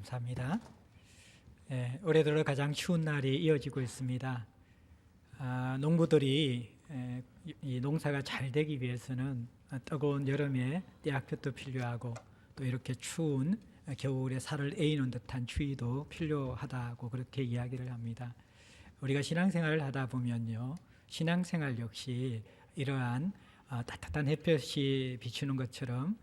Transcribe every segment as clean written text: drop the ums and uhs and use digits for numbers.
감사합니다. 올해 들어 가장 추운 날이 이어지고 있습니다. 농부들이 이 농사가 잘 되기 위해서는 뜨거운 여름에 떼약볕도 필요하고 또 이렇게 추운 겨울에 살을 에이는 듯한 추위도 필요하다고 그렇게 이야기를 합니다. 우리가 신앙생활을 하다 보면요, 신앙생활 역시 이러한 따뜻한 햇볕이 비추는 것처럼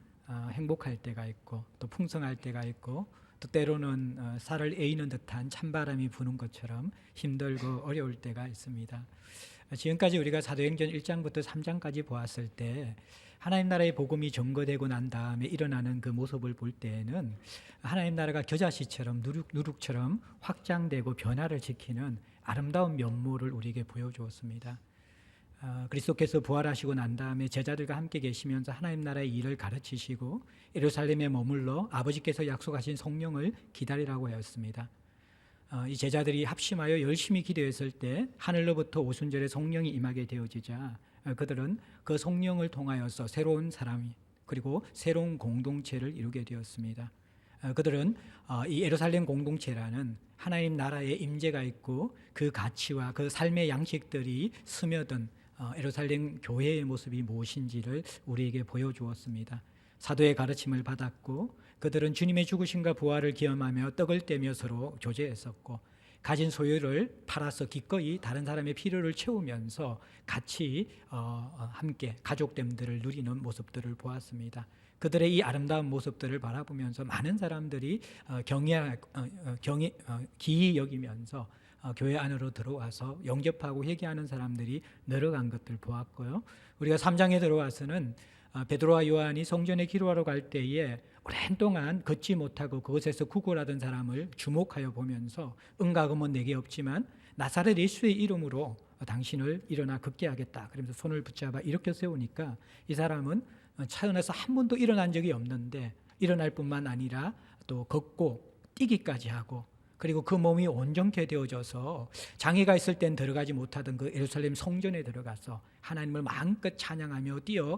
행복할 때가 있고 또 풍성할 때가 있고 또 때로는 살을 에이는 듯한 찬바람이 부는 것처럼 힘들고 어려울 때가 있습니다. 지금까지 우리가 사도행전 1장부터 3장까지 보았을 때 하나님 나라의 복음이 전거되고 난 다음에 일어나는 그 모습을 볼 때에는 하나님 나라가 겨자씨처럼 누룩처럼 확장되고 변화를 지키는 아름다운 면모를 우리에게 보여주었습니다. 그리스도께서 부활하시고 난 다음에 제자들과 함께 계시면서 하나님 나라의 일을 가르치시고 예루살렘에 머물러 아버지께서 약속하신 성령을 기다리라고 하였습니다. 이 제자들이 합심하여 열심히 기도했을 때 하늘로부터 오순절에 성령이 임하게 되어지자 그들은 그 성령을 통하여서 새로운 사람이 그리고 새로운 공동체를 이루게 되었습니다. 그들은 이 예루살렘 공동체라는 하나님 나라의 임재가 있고 그 가치와 그 삶의 양식들이 스며든 예루살렘 교회의 모습이 무엇인지를 우리에게 보여주었습니다. 사도의 가르침을 받았고 그들은 주님의 죽으심과 부활을 기념하며 떡을 떼며 서로 교제했었고 가진 소유를 팔아서 기꺼이 다른 사람의 필요를 채우면서 같이 함께 가족됨들을 누리는 모습들을 보았습니다. 그들의 이 아름다운 모습들을 바라보면서 많은 사람들이 기이 여기면서 교회 안으로 들어와서 영접하고 회개하는 사람들이 늘어간 것들 보았고요. 우리가 3장에 들어와서는 베드로와 요한이 성전에 기도하러 갈 때에 오랜 동안 걷지 못하고 그것에서 구걸하던 사람을 주목하여 보면서 은과 금은 내게 없지만 나사렛 예수의 이름으로 당신을 일어나 걷게 하겠다. 그러면서 손을 붙잡아 일으켜 세우니까 이 사람은 태어나서 한 번도 일어난 적이 없는데 일어날 뿐만 아니라 또 걷고 뛰기까지 하고 그리고 그 몸이 온전케 되어져서 장애가 있을 땐 들어가지 못하던 그 예루살렘 성전에 들어가서 하나님을 마음껏 찬양하며 뛰어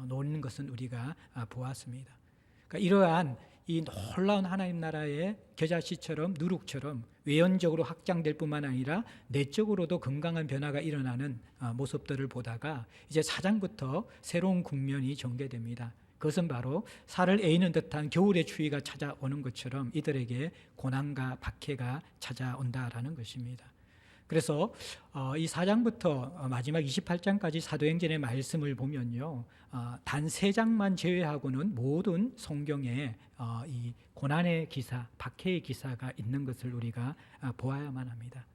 노는 것은 우리가 보았습니다. 그러니까 이러한 이 놀라운 하나님 나라의 겨자씨처럼 누룩처럼 외연적으로 확장될 뿐만 아니라 내적으로도 건강한 변화가 일어나는 모습들을 보다가 이제 4장부터 새로운 국면이 전개됩니다. 그것은 바로 살을 에이는 듯한 겨울의 추위가 찾아오는 것처럼 이들에게 고난과 박해가 찾아온다라는 것입니다. 그래서 이 4장부터 마지막 28장까지 사도행전의 말씀을 보면요, 단 3장만 제외하고는 모든 성경에 이 고난의 기사, 박해의 기사가 있는 것을 우리가 보아야만 합니다.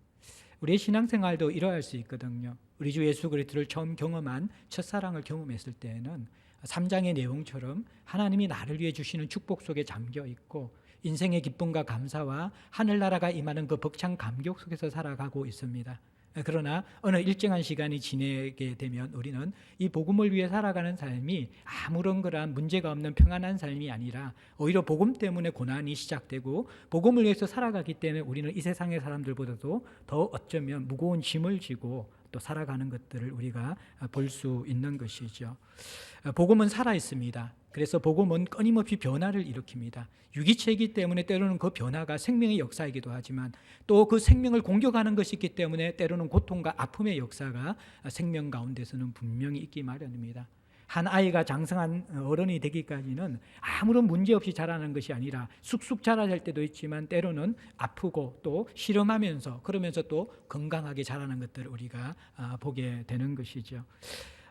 우리의 신앙생활도 이러할 수 있거든요. 우리 주 예수 그리스도를 처음 경험한 첫사랑을 경험했을 때에는 3장의 내용처럼 하나님이 나를 위해 주시는 축복 속에 잠겨 있고 인생의 기쁨과 감사와 하늘나라가 임하는 그 벅찬 감격 속에서 살아가고 있습니다. 그러나 어느 일정한 시간이 지내게 되면 우리는 이 복음을 위해 살아가는 삶이 아무런 그러한 문제가 없는 평안한 삶이 아니라 오히려 복음 때문에 고난이 시작되고 복음을 위해서 살아가기 때문에 우리는 이 세상의 사람들보다도 더 어쩌면 무거운 짐을 지고 또 살아가는 것들을 우리가 볼 수 있는 것이죠. 복음은 살아 있습니다. 그래서 복음은 끊임없이 변화를 일으킵니다. 유기체이기 때문에 때로는 그 변화가 생명의 역사이기도 하지만 또 그 생명을 공격하는 것이 있기 때문에 때로는 고통과 아픔의 역사가 생명 가운데서는 분명히 있기 마련입니다. 한 아이가 장성한 어른이 되기까지는 아무런 문제 없이 자라는 것이 아니라 쑥쑥 자라날 때도 있지만 때로는 아프고 또 실험하면서 그러면서 또 건강하게 자라는 것들을 우리가 보게 되는 것이죠.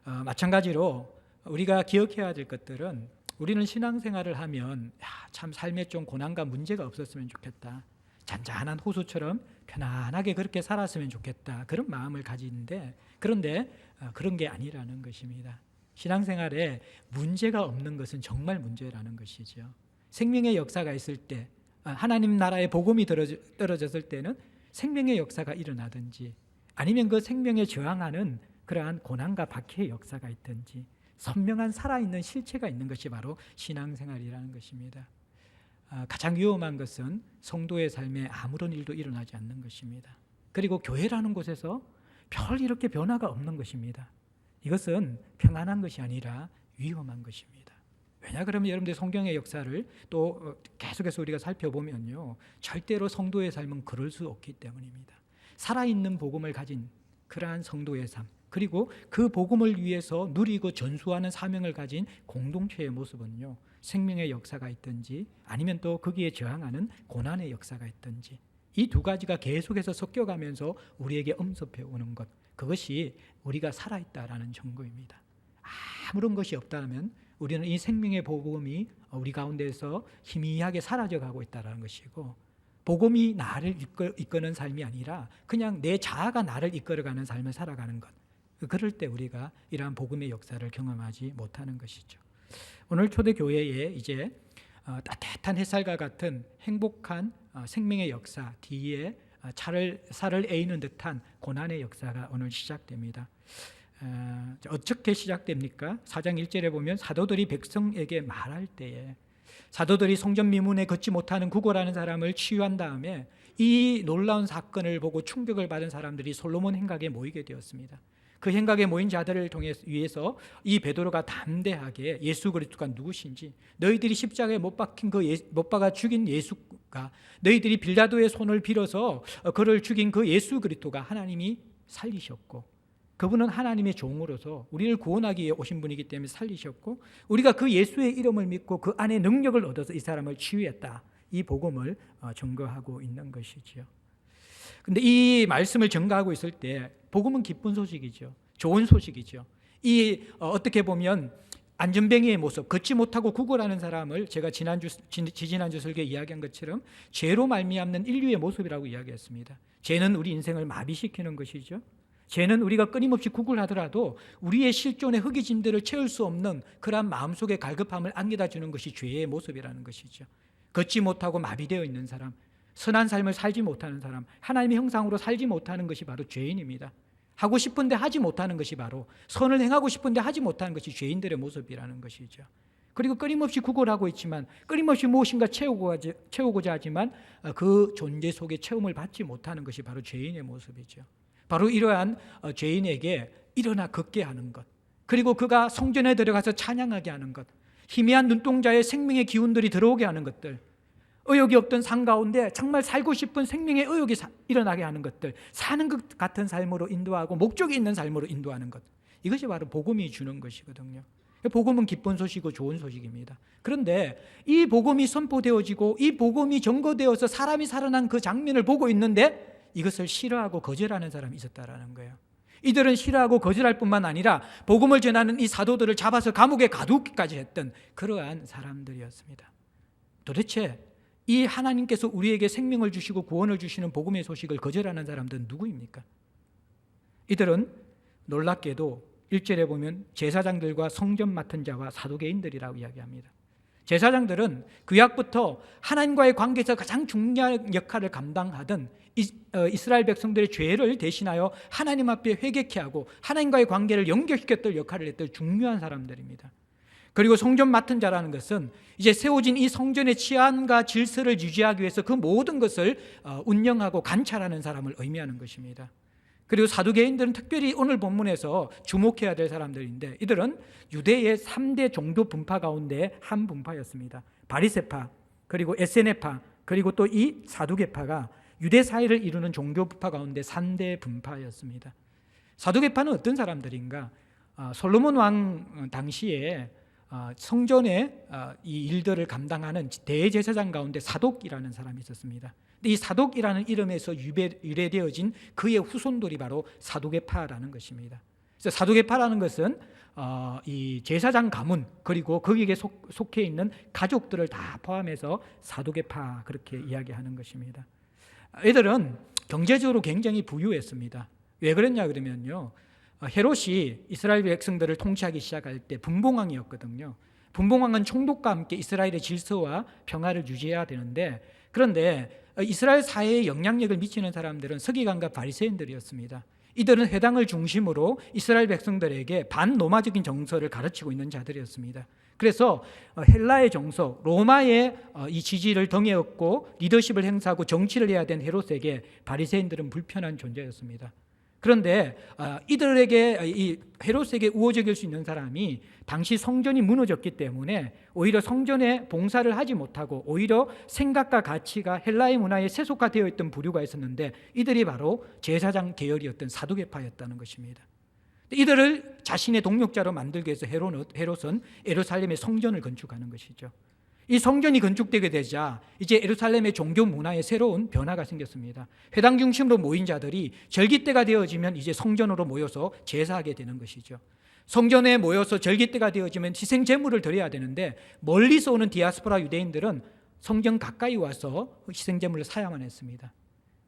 마찬가지로 우리가 기억해야 될 것들은 우리는 신앙생활을 하면 참 삶에 좀 고난과 문제가 없었으면 좋겠다. 잔잔한 호수처럼 편안하게 그렇게 살았으면 좋겠다. 그런 마음을 가지는데 그런데 그런 게 아니라는 것입니다. 신앙생활에 문제가 없는 것은 정말 문제라는 것이죠. 생명의 역사가 있을 때 하나님 나라의 복음이 떨어졌을 때는 생명의 역사가 일어나든지 아니면 그 생명에 저항하는 그러한 고난과 박해의 역사가 있든지 선명한 살아있는 실체가 있는 것이 바로 신앙생활이라는 것입니다. 가장 위험한 것은 성도의 삶에 아무런 일도 일어나지 않는 것입니다. 그리고 교회라는 곳에서 별 이렇게 변화가 없는 것입니다. 이것은 평안한 것이 아니라 위험한 것입니다. 왜냐 그러면 여러분들 성경의 역사를 또 계속해서 우리가 살펴보면요, 절대로 성도의 삶은 그럴 수 없기 때문입니다. 살아있는 복음을 가진 그러한 성도의 삶, 그리고 그 복음을 위해서 누리고 전수하는 사명을 가진 공동체의 모습은요, 생명의 역사가 있든지 아니면 또 거기에 저항하는 고난의 역사가 있든지, 이 두 가지가 계속해서 섞여가면서 우리에게 엄습해 오는 것, 그것이 우리가 살아있다라는 증거입니다. 아무런 것이 없다면 우리는 이 생명의 복음이 우리 가운데서 희미하게 사라져가고 있다는 것이고, 복음이 나를 이끄는 삶이 아니라 그냥 내 자아가 나를 이끌어가는 삶을 살아가는 것, 그럴 때 우리가 이러한 복음의 역사를 경험하지 못하는 것이죠. 오늘 초대교회에 이제 따뜻한 햇살과 같은 행복한 생명의 역사 뒤에 살을 에이는 듯한 고난의 역사가 오늘 시작됩니다. 어떻게 시작됩니까? 4장 1절에 보면 사도들이 백성에게 말할 때에, 사도들이 성전 미문에 걷지 못하는 구걸하는 사람을 치유한 다음에 이 놀라운 사건을 보고 충격을 받은 사람들이 솔로몬 행각에 모이게 되었습니다. 그 행각에 모인 자들을 위해서 이 베드로가 담대하게 예수 그리스도가 누구신지, 너희들이 십자가에 못 박아 죽인 예수가, 너희들이 빌라도의 손을 빌어서 그를 죽인 그 예수 그리스도가 하나님이 살리셨고, 그분은 하나님의 종으로서 우리를 구원하기 위해 오신 분이기 때문에 살리셨고, 우리가 그 예수의 이름을 믿고 그 안에 능력을 얻어서 이 사람을 치유했다, 이 복음을 증거하고 있는 것이지요. 근데 이 말씀을 증거하고 있을 때 복음은 기쁜 소식이죠. 좋은 소식이죠. 어떻게 보면 안전뱅이의 모습, 걷지 못하고 구걸하는 사람을 제가 지지난주 설교에 이야기한 것처럼 죄로 말미암는 인류의 모습이라고 이야기했습니다. 죄는 우리 인생을 마비시키는 것이죠. 죄는 우리가 끊임없이 구걸하더라도 우리의 실존의 허기짐들을 채울 수 없는 그러한 마음속의 갈급함을 안겨다 주는 것이 죄의 모습이라는 것이죠. 걷지 못하고 마비되어 있는 사람, 선한 삶을 살지 못하는 사람, 하나님의 형상으로 살지 못하는 것이 바로 죄인입니다. 하고 싶은데 하지 못하는 것이 바로, 선을 행하고 싶은데 하지 못하는 것이 죄인들의 모습이라는 것이죠. 그리고 끊임없이 구걸하고 있지만, 끊임없이 무엇인가 채우고자 하지만 그 존재 속에 체험을 받지 못하는 것이 바로 죄인의 모습이죠. 바로 이러한 죄인에게 일어나 걷게 하는 것, 그리고 그가 성전에 들어가서 찬양하게 하는 것, 희미한 눈동자에 생명의 기운들이 들어오게 하는 것들, 의욕이 없던 삶 가운데 정말 살고 싶은 생명의 의욕이 일어나게 하는 것들, 사는 것 같은 삶으로 인도하고 목적이 있는 삶으로 인도하는 것, 이것이 바로 복음이 주는 것이거든요. 복음은 기쁜 소식이고 좋은 소식입니다. 그런데 이 복음이 선포되어지고 이 복음이 전거되어서 사람이 살아난 그 장면을 보고 있는데 이것을 싫어하고 거절하는 사람이 있었다라는 거예요. 이들은 싫어하고 거절할 뿐만 아니라 복음을 전하는 이 사도들을 잡아서 감옥에 가두기까지 했던 그러한 사람들이었습니다. 도대체 이 하나님께서 우리에게 생명을 주시고 구원을 주시는 복음의 소식을 거절하는 사람들은 누구입니까? 이들은 놀랍게도 1절에 보면 제사장들과 성전 맡은 자와 사두개인들이라고 이야기합니다. 제사장들은 구약부터 하나님과의 관계에서 가장 중요한 역할을 감당하던 이스라엘 백성들의 죄를 대신하여 하나님 앞에 회개케 하고 하나님과의 관계를 연결시켰던 역할을 했던 중요한 사람들입니다. 그리고 성전 맡은 자라는 것은 이제 세워진 이 성전의 치안과 질서를 유지하기 위해서 그 모든 것을 운영하고 관찰하는 사람을 의미하는 것입니다. 그리고 사두개인들은 특별히 오늘 본문에서 주목해야 될 사람들인데, 이들은 유대의 3대 종교 분파 가운데 한 분파였습니다. 바리새파, 그리고 에세네파, 그리고 또 이 사두개파가 유대 사회를 이루는 종교 분파 가운데 3대 분파였습니다. 사두개파는 어떤 사람들인가? 솔로몬 왕 당시에 성전의 이 일들을 감당하는 대제사장 가운데 사독이라는 사람이 있었습니다. 이 사독이라는 이름에서 유래되어진 그의 후손들이 바로 사두개파라는 것입니다. 그래서 사두개파라는 것은 이 제사장 가문, 그리고 거기에 속해 있는 가족들을 다 포함해서 사두개파, 그렇게 이야기하는 것입니다. 이들은 경제적으로 굉장히 부유했습니다. 왜 그랬냐 그러면요, 헤롯이 이스라엘 백성들을 통치하기 시작할 때 분봉왕이었거든요. 분봉왕은 총독과 함께 이스라엘의 질서와 평화를 유지해야 되는데, 그런데 이스라엘 사회에 영향력을 미치는 사람들은 서기관과 바리새인들이었습니다. 이들은 회당을 중심으로 이스라엘 백성들에게 반로마적인 정서를 가르치고 있는 자들이었습니다. 그래서 헬라의 정서, 로마의 이 지지를 등에 업고 리더십을 행사하고 정치를 해야 된 헤롯에게 바리새인들은 불편한 존재였습니다. 그런데 이들에게, 이 헤롯에게 우호적일 수 있는 사람이 당시 성전이 무너졌기 때문에 오히려 성전에 봉사를 하지 못하고 오히려 생각과 가치가 헬라의 문화에 세속화되어 있던 부류가 있었는데, 이들이 바로 제사장 계열이었던 사두개파였다는 것입니다. 이들을 자신의 동력자로 만들기 위해서 헤롯은 예루살렘의 성전을 건축하는 것이죠. 이 성전이 건축되게 되자 이제 예루살렘의 종교 문화에 새로운 변화가 생겼습니다. 회당 중심으로 모인 자들이 절기 때가 되어지면 이제 성전으로 모여서 제사하게 되는 것이죠. 성전에 모여서 절기 때가 되어지면 희생 제물을 드려야 되는데, 멀리서 오는 디아스포라 유대인들은 성전 가까이 와서 희생 제물을 사야만 했습니다.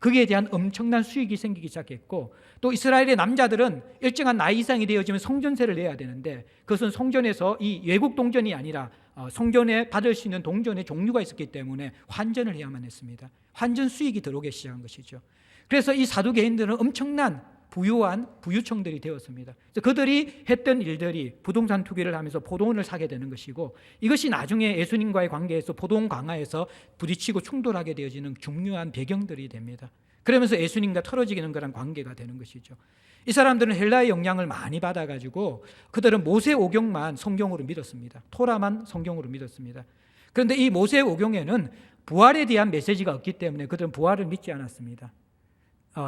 거기에 대한 엄청난 수익이 생기기 시작했고, 또 이스라엘의 남자들은 일정한 나이 이상이 되어지면 성전세를 내야 되는데, 그것은 성전에서 이 외국 동전이 아니라 성전에 받을 수 있는 동전의 종류가 있었기 때문에 환전을 해야만 했습니다. 환전 수익이 들어오기 시작한 것이죠. 그래서 이 사두개인들은 엄청난 부유한 부유층들이 되었습니다. 그래서 그들이 했던 일들이 부동산 투기를 하면서 포도원을 사게 되는 것이고, 이것이 나중에 예수님과의 관계에서 포도원 강화에서 부딪히고 충돌하게 되어지는 중요한 배경들이 됩니다. 그러면서 예수님과 틀어지는 그런 관계가 되는 것이죠. 이 사람들은 헬라의 영향을 많이 받아가지고 그들은 모세 오경만 성경으로 믿었습니다. 토라만 성경으로 믿었습니다. 그런데 이 모세 오경에는 부활에 대한 메시지가 없기 때문에 그들은 부활을 믿지 않았습니다.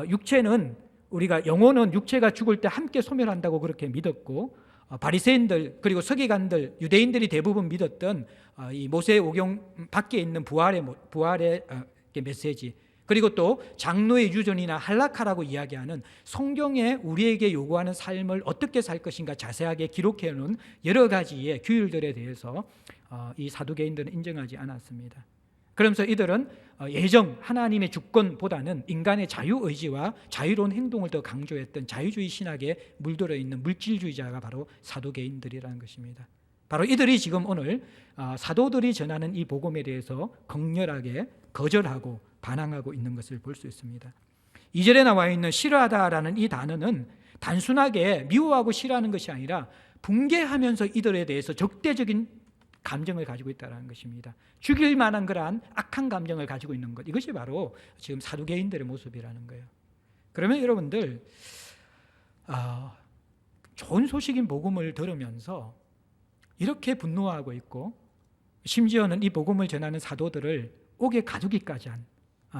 육체는, 우리가 영혼은 육체가 죽을 때 함께 소멸한다고 그렇게 믿었고, 바리새인들 그리고 서기관들, 유대인들이 대부분 믿었던 이 모세 오경 밖에 있는 부활의 메시지, 그리고 또 장로의 유전이나 할라카라고 이야기하는 성경에 우리에게 요구하는 삶을 어떻게 살 것인가 자세하게 기록해 놓은 여러 가지의 규율들에 대해서 이 사두개인들은 인정하지 않았습니다. 그러면서 이들은 예정 하나님의 주권보다는 인간의 자유의지와 자유로운 행동을 더 강조했던 자유주의 신학에 물들어 있는 물질주의자가 바로 사두개인들이라는 것입니다. 바로 이들이 지금 오늘 사도들이 전하는 이 복음에 대해서 극렬하게 거절하고 반항하고 있는 것을 볼 수 있습니다. 2절에 나와 있는 싫어하다라는 이 단어는 단순하게 미워하고 싫어하는 것이 아니라 붕괴하면서 이들에 대해서 적대적인 감정을 가지고 있다는 것입니다. 죽일 만한 그러한 악한 감정을 가지고 있는 것, 이것이 바로 지금 사두개인들의 모습이라는 거예요. 그러면 여러분들 좋은 소식인 복음을 들으면서 이렇게 분노하고 있고, 심지어는 이 복음을 전하는 사도들을 옥에 가두기까지 한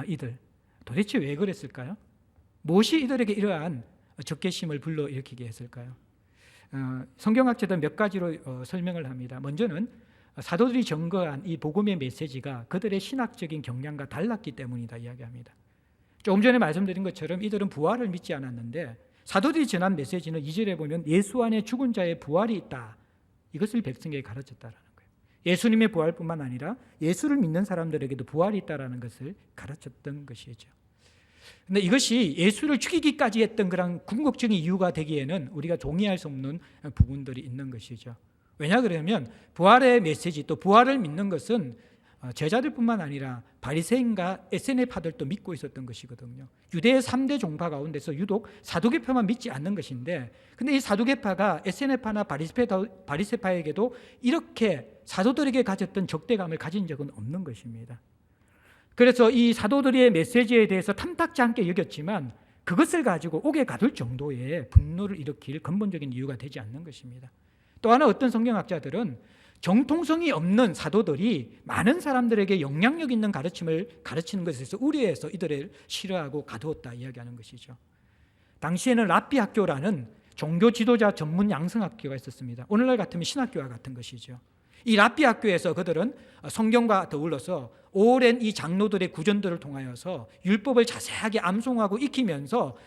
이들, 도대체 왜 그랬을까요? 무엇이 이들에게 이러한 적개심을 불러일으키게 했을까요? 성경학자들은 몇 가지로 설명을 합니다. 먼저는 사도들이 전거한 이 복음의 메시지가 그들의 신학적인 경향과 달랐기 때문이다 이야기합니다. 조금 전에 말씀드린 것처럼 이들은 부활을 믿지 않았는데, 사도들이 전한 메시지는 2절에 보면 예수 안에 죽은 자의 부활이 있다, 이것을 백성에게 가르쳤다라는 거예요. 예수님의 부활뿐만 아니라 예수를 믿는 사람들에게도 부활이 있다라는 것을 가르쳤던 것이죠. 그런데 이것이 예수를 죽이기까지 했던 그런 궁극적인 이유가 되기에는 우리가 동의할 수 없는 부분들이 있는 것이죠. 왜냐 그러면 부활의 메시지, 또 부활을 믿는 것은 제자들뿐만 아니라 바리새인과 에세네파들도 믿고 있었던 것이거든요. 유대의 3대 종파 가운데서 유독 사두개파만 믿지 않는 것인데, 근데 이 사두개파가 에세네파나 바리새파에게도 이렇게 사도들에게 가졌던 적대감을 가진 적은 없는 것입니다. 그래서 이 사도들의 메시지에 대해서 탐탁지 않게 여겼지만 그것을 가지고 옥에 가둘 정도의 분노를 일으킬 근본적인 이유가 되지 않는 것입니다. 또 하나, 어떤 성경학자들은 정통성이 없는 사도들이 많은 사람들에게 영향력 있는 가르침을 가르치는 것에서 우려해서 이들을 싫어하고 가두었다 이야기하는 것이죠. 당시에는 랍비 학교라는 종교 지도자 전문 양성학교가 있었습니다. 오늘날 같으면 신학교와 같은 것이죠. 이 랍비 학교에서 그들은 성경과 더불어서 오랜 이 장로들의 구전들을 통하여서 율법을 자세하게 암송하고 익히면서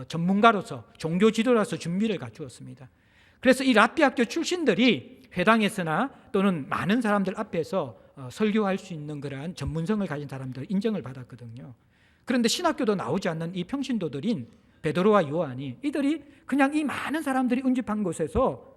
전문가로서 종교 지도자로서 준비를 갖추었습니다. 그래서 이 랍비 학교 출신들이 회당에서나 또는 많은 사람들 앞에서 설교할 수 있는 그러한 전문성을 가진 사람들 인정을 받았거든요. 그런데 신학교도 나오지 않는 이 평신도들인 베드로와 요한이, 이들이 그냥 이 많은 사람들이 운집한 곳에서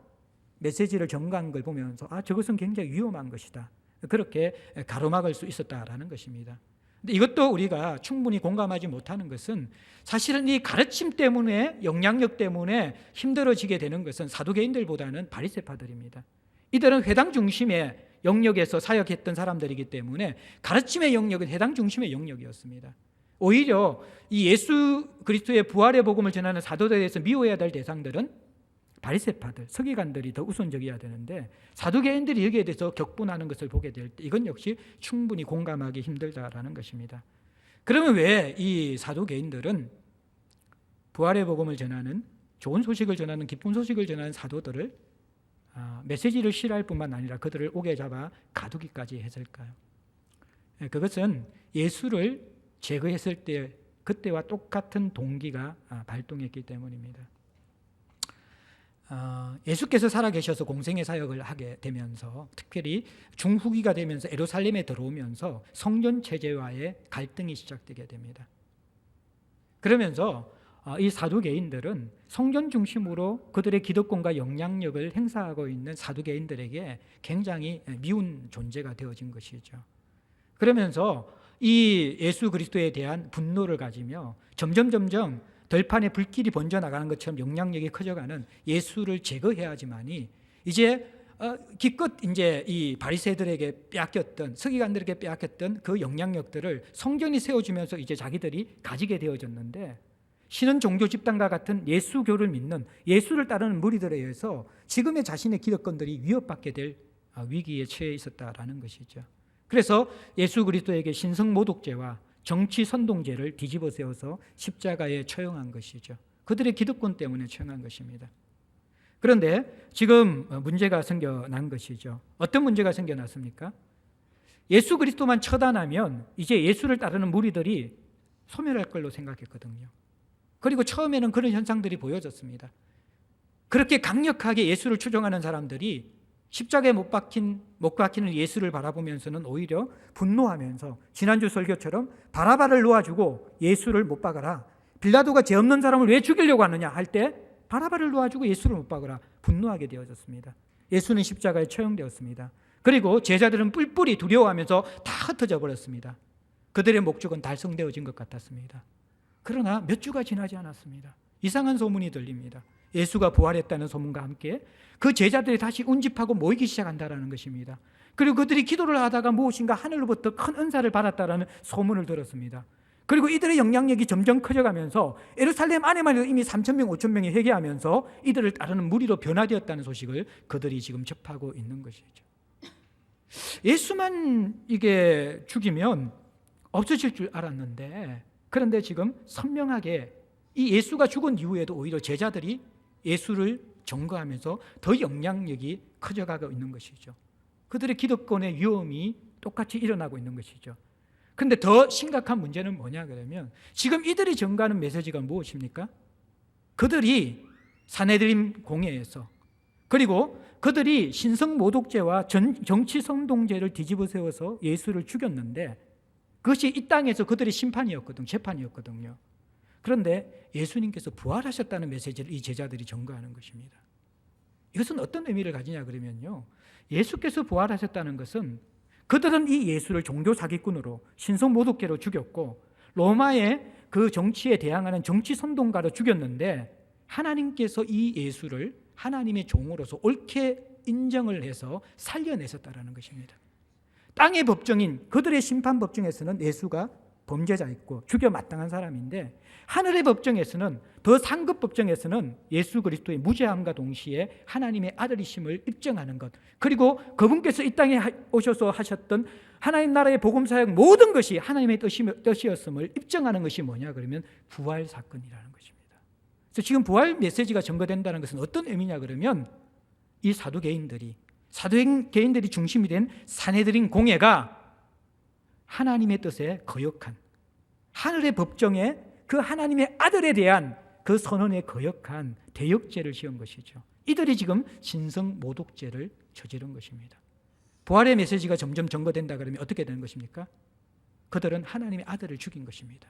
메시지를 전가한 걸 보면서 저것은 굉장히 위험한 것이다, 그렇게 가로막을 수 있었다라는 것입니다. 근데 이것도 우리가 충분히 공감하지 못하는 것은, 사실은 이 가르침 때문에, 영향력 때문에 힘들어지게 되는 것은 사두개인들보다는 바리새파들입니다. 이들은 회당 중심의 영역에서 사역했던 사람들이기 때문에 가르침의 영역은 회당 중심의 영역이었습니다. 오히려 이 예수 그리스도의 부활의 복음을 전하는 사도들에 대해서 미워해야 될 대상들은 바리새파들, 서기관들이 더 우선적이어야 되는데 사두개인들이 여기에 대해서 격분하는 것을 보게 될 때 이건 역시 충분히 공감하기 힘들다라는 것입니다. 그러면 왜 이 사두개인들은 부활의 복음을 전하는, 좋은 소식을 전하는, 기쁜 소식을 전하는 사도들을 메시지를 싫어할 뿐만 아니라 그들을 옥에 잡아 가두기까지 했을까요? 그것은 예수를 제거했을 때 그때와 똑같은 동기가 발동했기 때문입니다. 예수께서 살아계셔서 공생의 사역을 하게 되면서 특별히 중후기가 되면서 예루살렘에 들어오면서 성전 체제와의 갈등이 시작되게 됩니다. 그러면서 이 사두개인들은 성전 중심으로 그들의 기득권과 영향력을 행사하고 있는 사두개인들에게 굉장히 미운 존재가 되어진 것이죠. 그러면서 이 예수 그리스도에 대한 분노를 가지며 점점 들판에 불길이 번져 나가는 것처럼 영향력이 커져가는 예수를 제거해야 하지만이 이제 기껏 이제 이 바리새들에게 빼앗겼던, 서기관들에게 빼앗겼던 그 영향력들을 성전이 세워주면서 이제 자기들이 가지게 되어졌는데 신은 종교 집단과 같은 예수교를 믿는, 예수를 따르는 무리들에 의해서 지금의 자신의 기득권들이 위협받게 될 위기에 처해 있었다라는 것이죠. 그래서 예수 그리스도에게 신성모독죄와 정치 선동죄를 뒤집어 세워서 십자가에 처형한 것이죠. 그들의 기득권 때문에 처형한 것입니다. 그런데 지금 문제가 생겨난 것이죠. 어떤 문제가 생겨났습니까? 예수 그리스도만 처단하면 이제 예수를 따르는 무리들이 소멸할 걸로 생각했거든요. 그리고 처음에는 그런 현상들이 보여졌습니다. 그렇게 강력하게 예수를 추종하는 사람들이 십자가에 못 박히는 예수를 바라보면서는 오히려 분노하면서 지난주 설교처럼 바라바를 놓아주고 예수를 못 박아라. 빌라도가 죄 없는 사람을 왜 죽이려고 하느냐 할 때 바라바를 놓아주고 예수를 못 박아라. 분노하게 되어졌습니다. 예수는 십자가에 처형되었습니다. 그리고 제자들은 뿔뿔이 두려워하면서 다 흩어져 버렸습니다. 그들의 목적은 달성되어진 것 같았습니다. 그러나 몇 주가 지나지 않았습니다. 이상한 소문이 들립니다. 예수가 부활했다는 소문과 함께 그 제자들이 다시 운집하고 모이기 시작한다는 것입니다. 그리고 그들이 기도를 하다가 무엇인가 하늘로부터 큰 은사를 받았다는 소문을 들었습니다. 그리고 이들의 영향력이 점점 커져가면서 예루살렘 안에만 해도 이미 3,000명, 5,000명이 회개하면서 이들을 따르는 무리로 변화되었다는 소식을 그들이 지금 접하고 있는 것이죠. 예수만 이게 죽이면 없어질 줄 알았는데, 그런데 지금 선명하게 이 예수가 죽은 이후에도 오히려 제자들이 예수를 점거하면서 더 영향력이 커져가고 있는 것이죠. 그들의 기득권의 위험이 똑같이 일어나고 있는 것이죠. 그런데 더 심각한 문제는 뭐냐 그러면 지금 이들이 전가하는 메시지가 무엇입니까? 그들이 사내드림 공회에서, 그리고 그들이 신성모독죄와 정치선동죄를 뒤집어 세워서 예수를 죽였는데 그것이 이 땅에서 그들의 심판이었거든요. 재판이었거든요. 그런데 예수님께서 부활하셨다는 메시지를 이 제자들이 전가하는 것입니다. 이것은 어떤 의미를 가지냐 그러면요, 예수께서 부활하셨다는 것은 그들은 이 예수를 종교 사기꾼으로 신성모독죄로 죽였고 로마의 그 정치에 대항하는 정치 선동가로 죽였는데 하나님께서 이 예수를 하나님의 종으로서 옳게 인정을 해서 살려내셨다는 것입니다. 땅의 법정인 그들의 심판 법정에서는 예수가 범죄자였고 죽여 마땅한 사람인데, 하늘의 법정에서는, 더 상급 법정에서는 예수 그리스도의 무죄함과 동시에 하나님의 아들이심을 입증하는 것, 그리고 그분께서 이 땅에 오셔서 하셨던 하나님 나라의 복음사역 모든 것이 하나님의 뜻이었음을 입증하는 것이 뭐냐 그러면 부활 사건이라는 것입니다. 그래서 지금 부활 메시지가 전거된다는 것은 어떤 의미냐 그러면 이 사두개인들이 중심이 된 사내들인 공회가 하나님의 뜻에 거역한, 하늘의 법정에 그 하나님의 아들에 대한 그 선언에 거역한 대역죄를 지은 것이죠. 이들이 지금 신성모독죄를 저지른 것입니다. 부활의 메시지가 점점 전거된다 그러면 어떻게 되는 것입니까? 그들은 하나님의 아들을 죽인 것입니다.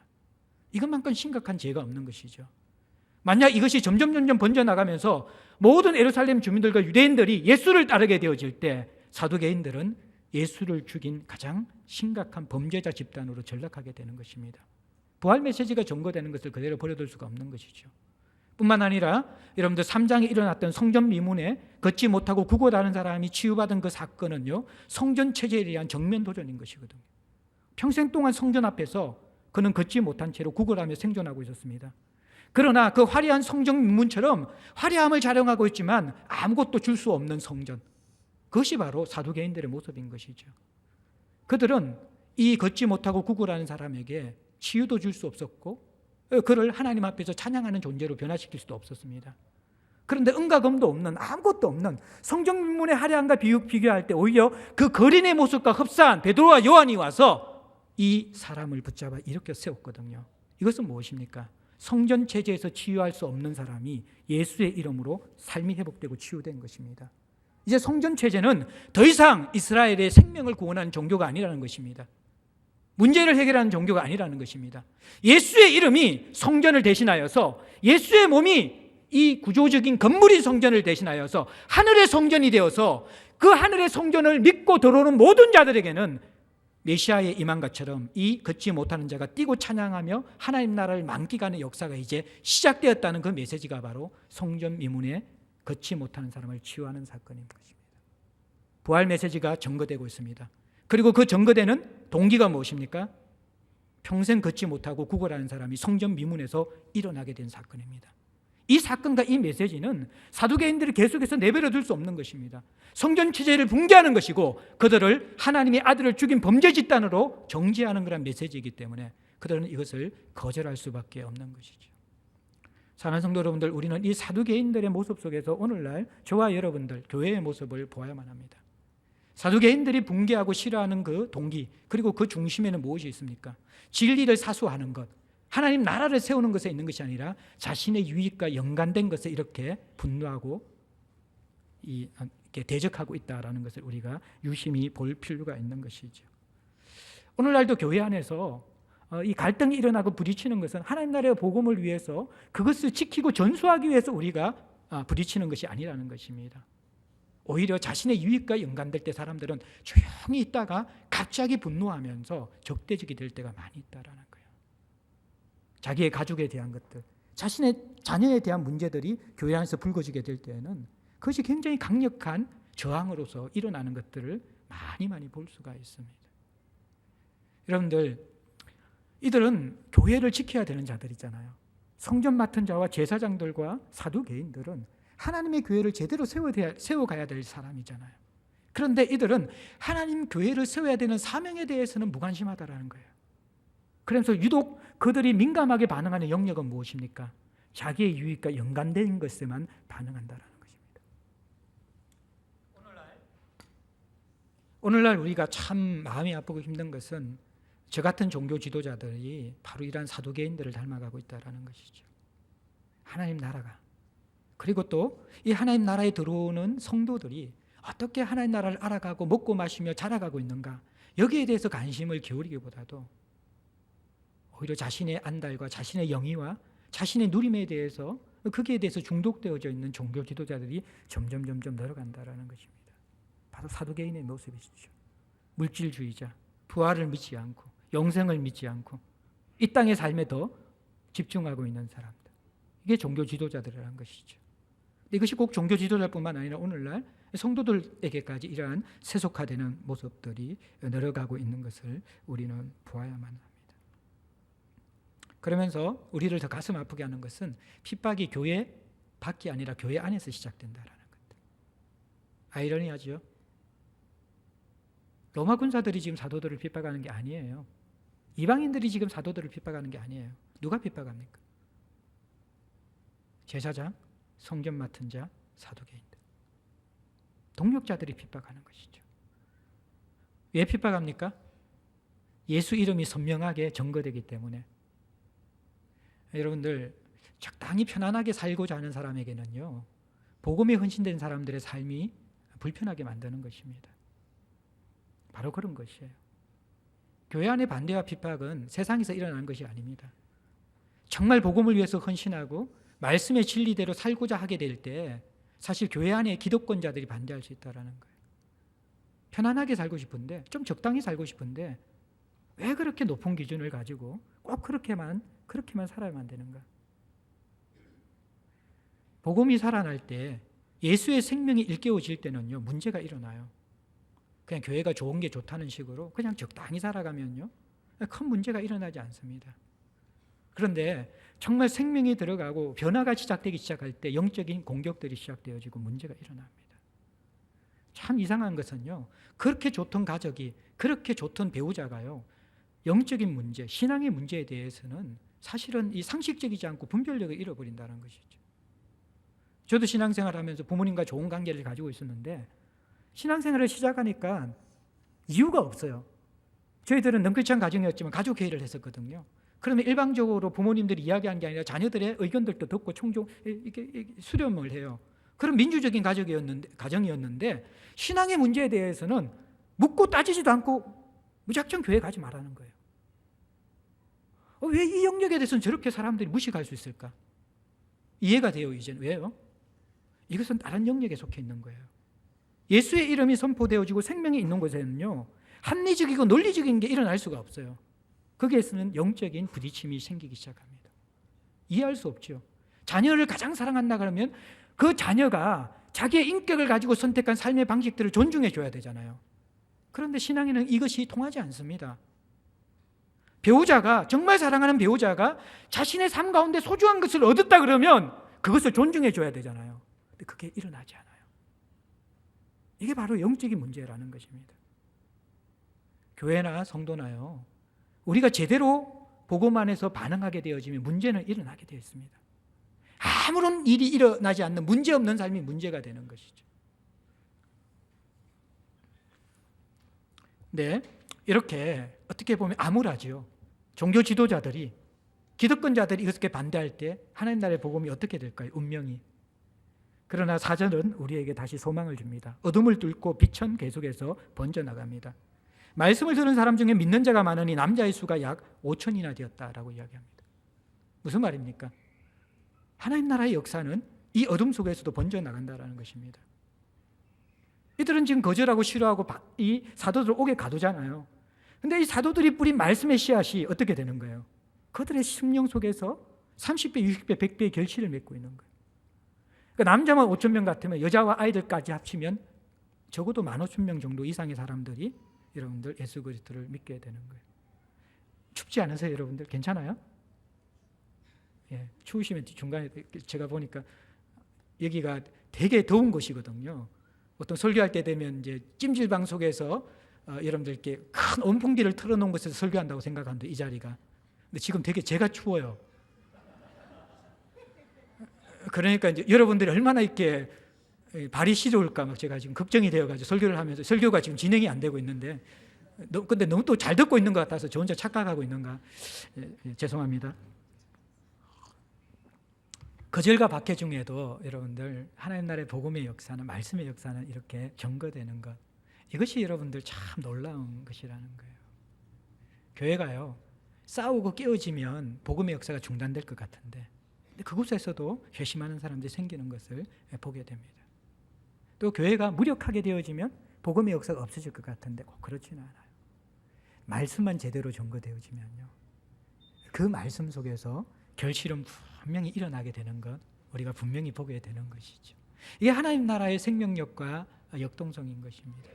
이것만큼 심각한 죄가 없는 것이죠. 만약 이것이 점점 번져나가면서 모든 예루살렘 주민들과 유대인들이 예수를 따르게 되어질 때 사두개인들은 예수를 죽인 가장 심각한 범죄자 집단으로 전락하게 되는 것입니다. 부활 메시지가 전거되는 것을 그대로 버려둘 수가 없는 것이죠. 뿐만 아니라 여러분들 3장에 일어났던 성전 미문에 걷지 못하고 구고다는 사람이 치유받은 그 사건은요, 성전 체제에 대한 정면 도전인 것이거든요. 평생 동안 성전 앞에서 그는 걷지 못한 채로 구걸하며 생존하고 있었습니다. 그러나 그 화려한 성전 민문처럼 화려함을 자랑하고 있지만 아무것도 줄 수 없는 성전, 그것이 바로 사두개인들의 모습인 것이죠. 그들은 이 걷지 못하고 구걸하는 사람에게 치유도 줄 수 없었고 그를 하나님 앞에서 찬양하는 존재로 변화시킬 수도 없었습니다. 그런데 은과금도 없는, 아무것도 없는 성전 민문의 화려함과 비교할 때 오히려 그 거린의 모습과 흡사한 베드로와 요한이 와서 이 사람을 붙잡아 일으켜 세웠거든요. 이것은 무엇입니까? 성전 체제에서 치유할 수 없는 사람이 예수의 이름으로 삶이 회복되고 치유된 것입니다. 이제 성전 체제는 더 이상 이스라엘의 생명을 구원하는 종교가 아니라는 것입니다. 문제를 해결하는 종교가 아니라는 것입니다. 예수의 이름이 성전을 대신하여서, 예수의 몸이 이 구조적인 건물인 성전을 대신하여서 하늘의 성전이 되어서 그 하늘의 성전을 믿고 들어오는 모든 자들에게는 메시아의 임한 것처럼 이 걷지 못하는 자가 뛰고 찬양하며 하나님 나라를 만끽하는 역사가 이제 시작되었다는 그 메시지가 바로 성전 미문에 걷지 못하는 사람을 치유하는 사건인 것입니다. 부활 메시지가 전거되고 있습니다. 그리고 그 전거되는 동기가 무엇입니까? 평생 걷지 못하고 구걸하는 사람이 성전 미문에서 일어나게 된 사건입니다. 이 사건과 이 메시지는 사두개인들이 계속해서 내버려 둘 수 없는 것입니다. 성전 체제를 붕괴하는 것이고 그들을 하나님의 아들을 죽인 범죄 집단으로 정죄하는 그런 메시지이기 때문에 그들은 이것을 거절할 수밖에 없는 것이죠. 사랑하는 성도 여러분들, 우리는 이 사두개인들의 모습 속에서 오늘날 저와 여러분들 교회의 모습을 보아야만 합니다. 사두개인들이 붕괴하고 싫어하는 그 동기, 그리고 그 중심에는 무엇이 있습니까? 진리를 사수하는 것, 하나님 나라를 세우는 것에 있는 것이 아니라 자신의 유익과 연관된 것에 이렇게 분노하고 이렇게 대적하고 있다라는 것을 우리가 유심히 볼 필요가 있는 것이죠. 오늘날도 교회 안에서 이 갈등이 일어나고 부딪히는 것은 하나님 나라의 복음을 위해서 그것을 지키고 전수하기 위해서 우리가 부딪히는 것이 아니라는 것입니다. 오히려 자신의 유익과 연관될 때 사람들은 조용히 있다가 갑자기 분노하면서 적대적이 될 때가 많이 있다라는 거예요. 자기의 가족에 대한 것들, 자신의 자녀에 대한 문제들이 교회 안에서 불거지게 될 때에는 그것이 굉장히 강력한 저항으로서 일어나는 것들을 많이 볼 수가 있습니다. 여러분들, 이들은 교회를 지켜야 되는 자들이잖아요. 성전 맡은 자와 제사장들과 사두개인들은 하나님의 교회를 제대로 세워가야 될 사람이잖아요. 그런데 이들은 하나님 교회를 세워야 되는 사명에 대해서는 무관심하다라는 거예요. 그래서 유독 그들이 민감하게 반응하는 영역은 무엇입니까? 자기의 유익과 연관된 것에만 반응한다라는 것입니다. 오늘날 우리가 참 마음이 아프고 힘든 것은 저 같은 종교 지도자들이 바로 이러한 사두개인들을 닮아가고 있다는 것이죠. 하나님 나라가, 그리고 또 이 하나님 나라에 들어오는 성도들이 어떻게 하나님 나라를 알아가고 먹고 마시며 자라가고 있는가, 여기에 대해서 관심을 기울이기보다도 오히려 자신의 안달과 자신의 영의와 자신의 누림에 대해서, 거기에 대해서 중독되어져 있는 종교 지도자들이 점점 늘어간다는 것입니다. 바로 사두개인의 모습이시죠. 물질주의자, 부활을 믿지 않고 영생을 믿지 않고 이 땅의 삶에 더 집중하고 있는 사람들, 이게 종교 지도자들이라는 것이죠. 이것이 꼭 종교 지도자뿐만 아니라 오늘날 성도들에게까지 이러한 세속화되는 모습들이 늘어가고 있는 것을 우리는 보아야만 합니다. 그러면서 우리를 더 가슴 아프게 하는 것은 핍박이 교회 밖이 아니라 교회 안에서 시작된다는 것. 아이러니하죠. 로마 군사들이 지금 사도들을 핍박하는 게 아니에요. 이방인들이 지금 사도들을 핍박하는 게 아니에요. 누가 핍박합니까? 제사장, 성전 맡은 자, 사두개인들, 동력자들이 핍박하는 것이죠. 왜 핍박합니까? 예수 이름이 선명하게 전거되기 때문에. 여러분들, 적당히 편안하게 살고자 하는 사람에게는요, 복음에 헌신된 사람들의 삶이 불편하게 만드는 것입니다. 바로 그런 것이에요. 교회 안의 반대와 핍박은 세상에서 일어나는 것이 아닙니다. 정말 복음을 위해서 헌신하고 말씀의 진리대로 살고자 하게 될 때 사실 교회 안에 기득권자들이 반대할 수 있다는 거예요. 편안하게 살고 싶은데, 좀 적당히 살고 싶은데 왜 그렇게 높은 기준을 가지고 꼭 그렇게만 살아야만 되는가? 복음이 살아날 때, 예수의 생명이 일깨워질 때는요, 문제가 일어나요. 그냥 교회가 좋은 게 좋다는 식으로 그냥 적당히 살아가면요, 큰 문제가 일어나지 않습니다. 그런데 정말 생명이 들어가고 변화가 시작되기 시작할 때 영적인 공격들이 시작되어지고 문제가 일어납니다. 참 이상한 것은요, 그렇게 좋던 가족이, 그렇게 좋던 배우자가요, 영적인 문제, 신앙의 문제에 대해서는 사실은 이 상식적이지 않고 분별력을 잃어버린다는 것이죠. 저도 신앙생활 하면서 부모님과 좋은 관계를 가지고 있었는데 신앙생활을 시작하니까 이유가 없어요. 저희들은 능크리스찬 가정이었지만 가족회의를 했었거든요. 그러면 일방적으로 부모님들이 이야기한 게 아니라 자녀들의 의견들도 듣고 총종 이렇게 수렴을 해요. 그런 민주적인 가정이었는데 신앙의 문제에 대해서는 묻고 따지지도 않고 무작정 교회 가지 말라는 거예요. 왜 이 영역에 대해서는 저렇게 사람들이 무식할 수 있을까? 이해가 돼요, 이제는. 왜요? 이것은 다른 영역에 속해 있는 거예요. 예수의 이름이 선포되어지고 생명이 있는 곳에는요, 합리적이고 논리적인 게 일어날 수가 없어요. 거기에서는 영적인 부딪힘이 생기기 시작합니다. 이해할 수 없죠. 자녀를 가장 사랑한다 그러면 그 자녀가 자기의 인격을 가지고 선택한 삶의 방식들을 존중해 줘야 되잖아요. 그런데 신앙에는 이것이 통하지 않습니다. 배우자가, 정말 사랑하는 배우자가 자신의 삶 가운데 소중한 것을 얻었다 그러면 그것을 존중해 줘야 되잖아요. 근데 그게 일어나지 않아요. 이게 바로 영적인 문제라는 것입니다. 교회나 성도나요, 우리가 제대로 복음 안에서 반응하게 되어지면 문제는 일어나게 되어 있습니다. 아무런 일이 일어나지 않는 문제없는 삶이 문제가 되는 것이죠. 네, 이렇게 어떻게 보면 암울하죠. 종교 지도자들이, 기득권자들이 이것에 반대할 때 하나님 나라의 복음이 어떻게 될까요? 운명이. 그러나 사전은 우리에게 다시 소망을 줍니다. 어둠을 뚫고 빛은 계속해서 번져나갑니다. 말씀을 들은 사람 중에 믿는 자가 많으니 남자의 수가 약 5천이나 되었다라고 이야기합니다. 무슨 말입니까? 하나님 나라의 역사는 이 어둠 속에서도 번져나간다는 것입니다. 이들은 지금 거절하고 싫어하고 이 사도들을 옥에 가두잖아요. 근데 이 사도들이 뿌린 말씀의 씨앗이 어떻게 되는 거예요? 그들의 심령 속에서 30배, 60배, 100배의 결실을 맺고 있는 거예요. 그러니까 남자만 5천 명 같으면 여자와 아이들까지 합치면 적어도 15,000명 정도 이상의 사람들이 여러분들 예수 그리스도를 믿게 되는 거예요. 춥지 않으세요, 여러분들? 괜찮아요? 예, 추우시면 중간에 제가 보니까 여기가 되게 더운 곳이거든요. 보통 설교할 때 되면 이제 찜질방 속에서 여러분들께 큰 온풍기를 틀어놓은 곳에서 설교한다고 생각하는데 이 자리가. 근데 지금 되게 제가 추워요. 그러니까 이제 여러분들이 얼마나 이렇게 발이 시려울까 막 제가 지금 걱정이 되어가지고 설교를 하면서 설교가 지금 진행이 안 되고 있는데 근데 너무 또 잘 듣고 있는 것 같아서 저 혼자 착각하고 있는가. 죄송합니다. 거절과 박해 중에도 여러분들 하나님 나라의 복음의 역사는, 말씀의 역사는 이렇게 증거되는 것, 이것이 여러분들 참 놀라운 것이라는 거예요. 교회가요, 싸우고 깨어지면 복음의 역사가 중단될 것 같은데 그곳에서도 회심하는 사람들이 생기는 것을 보게 됩니다. 또 교회가 무력하게 되어지면 복음의 역사가 없어질 것 같은데 꼭 그렇지는 않아요. 말씀만 제대로 전거되어지면요, 그 말씀 속에서 결실은 분명히 일어나게 되는 것, 우리가 분명히 보게 되는 것이죠. 이게 하나님 나라의 생명력과 역동성인 것입니다.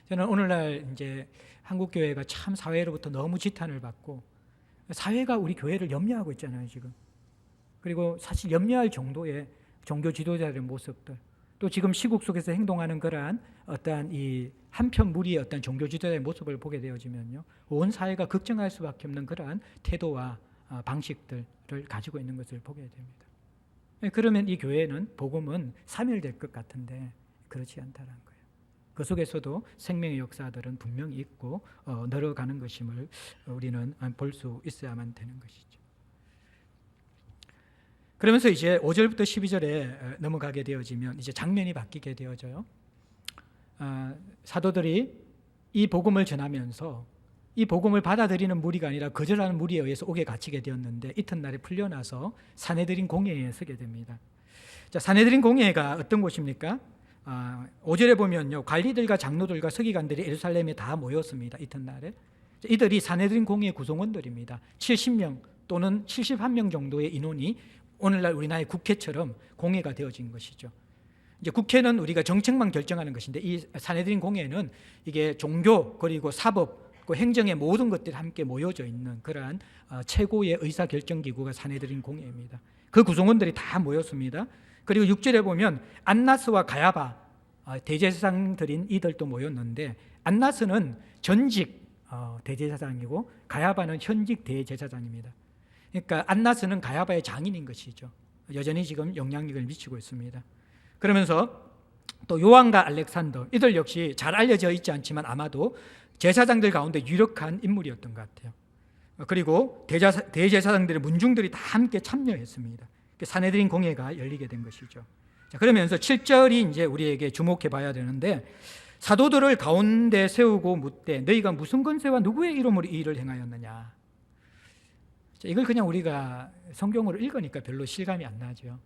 저는 오늘날 이제 한국 교회가 참 사회로부터 너무 지탄을 받고 사회가 우리 교회를 염려하고 있잖아요, 지금. 그리고 사실 염려할 정도의 종교 지도자들의 모습들, 또 지금 시국 속에서 행동하는 그러한 어떠한 이 한편 무리의 어떤 종교 지도자의 모습을 보게 되어지면요, 온 사회가 걱정할 수밖에 없는 그러한 태도와 방식들을 가지고 있는 것을 보게 됩니다. 그러면 이 교회는, 복음은 사멸될 것 같은데 그렇지 않다는 거예요. 그 속에서도 생명의 역사들은 분명히 있고 늘어가는 것임을 우리는 볼 수 있어야만 되는 것이죠. 그러면서 이제 5절부터 12절에 넘어가게 되어지면 이제 장면이 바뀌게 되어져요. 사도들이 이 복음을 전하면서 이 복음을 받아들이는 무리가 아니라 거절하는 무리에 의해서 옥에 갇히게 되었는데 이튿날에 풀려나서 사내들인 공회에 서게 됩니다. 자, 사내들인 공회가 어떤 곳입니까? 5절에 보면요, 관리들과 장로들과 서기관들이 예루살렘에 다 모였습니다. 이튿날에. 이들이 사내들인 공회의 구성원들입니다. 70명 또는 71명 정도의 인원이 오늘날 우리나라의 국회처럼 공회가 되어진 것이죠. 이제 국회는 우리가 정책만 결정하는 것인데 이 사내들인 공회는 이게 종교 그리고 사법 그 행정의 모든 것들이 함께 모여져 있는 그러한 최고의 의사결정기구가 사내들인 공회입니다. 그 구성원들이 다 모였습니다. 그리고 6절에 보면 안나스와 가야바 대제사장들인 이들도 모였는데, 안나스는 전직 대제사장이고 가야바는 현직 대제사장입니다. 그러니까 안나스는 가야바의 장인인 것이죠. 여전히 지금 영향력을 미치고 있습니다. 그러면서 또 요한과 알렉산더, 이들 역시 잘 알려져 있지 않지만 아마도 제사장들 가운데 유력한 인물이었던 것 같아요. 그리고 대제사장들의 문중들이 다 함께 참여했습니다. 사내들인 공회가 열리게 된 것이죠. 자, 그러면서 7절이 이제 우리에게 주목해 봐야 되는데, 사도들을 가운데 세우고 묻되 너희가 무슨 권세와 누구의 이름으로 이 일을 행하였느냐. 자, 이걸 그냥 우리가 성경으로 읽으니까 별로 실감이 안 나죠.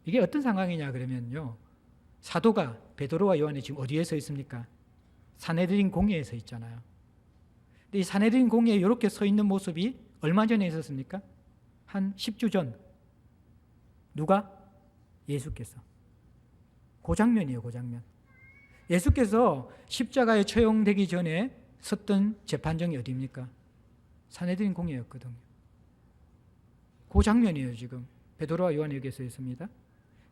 이게 어떤 상황이냐 그러면요, 사도가 베드로와 요한이 지금 어디에 서 있습니까? 사내들인 공회에 서 있잖아요. 근데 이 사내들인 공회에 이렇게 서 있는 모습이 얼마 전에 있었습니까? 한 10주 전. 누가? 예수께서. 그 장면이에요, 그 장면. 예수께서 십자가에 처형되기 전에 섰던 재판정이 어디입니까? 사내들인 공회였거든요. 그 장면이에요, 지금. 베드로와 요한에게 서 있습니다.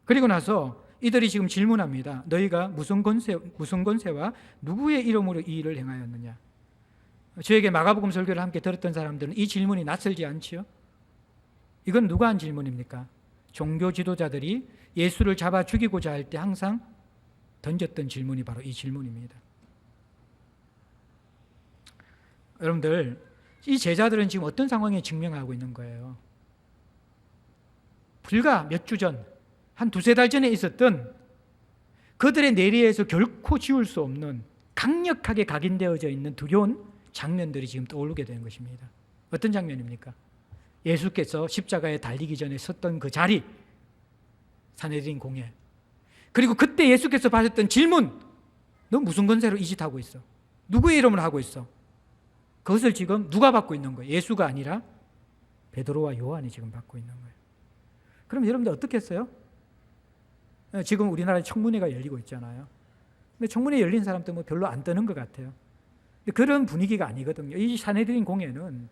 그리고 나서 이들이 지금 질문합니다. 너희가 무슨 권세와 누구의 이름으로 이 일을 행하였느냐? 저에게 마가복음 설교를 함께 들었던 사람들은 이 질문이 낯설지 않지요? 이건 누가 한 질문입니까? 종교 지도자들이 예수를 잡아 죽이고자 할 때 항상 던졌던 질문이 바로 이 질문입니다. 여러분들, 이 제자들은 지금 어떤 상황에 직면하고 있는 거예요? 불과 몇 주 전, 한 두세 달 전에 있었던 그들의 내리에서 결코 지울 수 없는 강력하게 각인되어져 있는 두려운 장면들이 지금 떠오르게 되는 것입니다. 어떤 장면입니까? 예수께서 십자가에 달리기 전에 섰던 그 자리, 사내들인 공회. 그리고 그때 예수께서 받았던 질문, 너 무슨 권세로 이 짓 하고 있어? 누구의 이름으로 하고 있어? 그것을 지금 누가 받고 있는 거예요? 예수가 아니라 베드로와 요한이 지금 받고 있는 거예요. 그럼 여러분들 어떻게 했어요? 지금 우리나라에 청문회가 열리고 있잖아요. 근데 청문회 열린 사람도 뭐 별로 안 뜨는 것 같아요. 그런 분위기가 아니거든요. 이 사내들인 공회는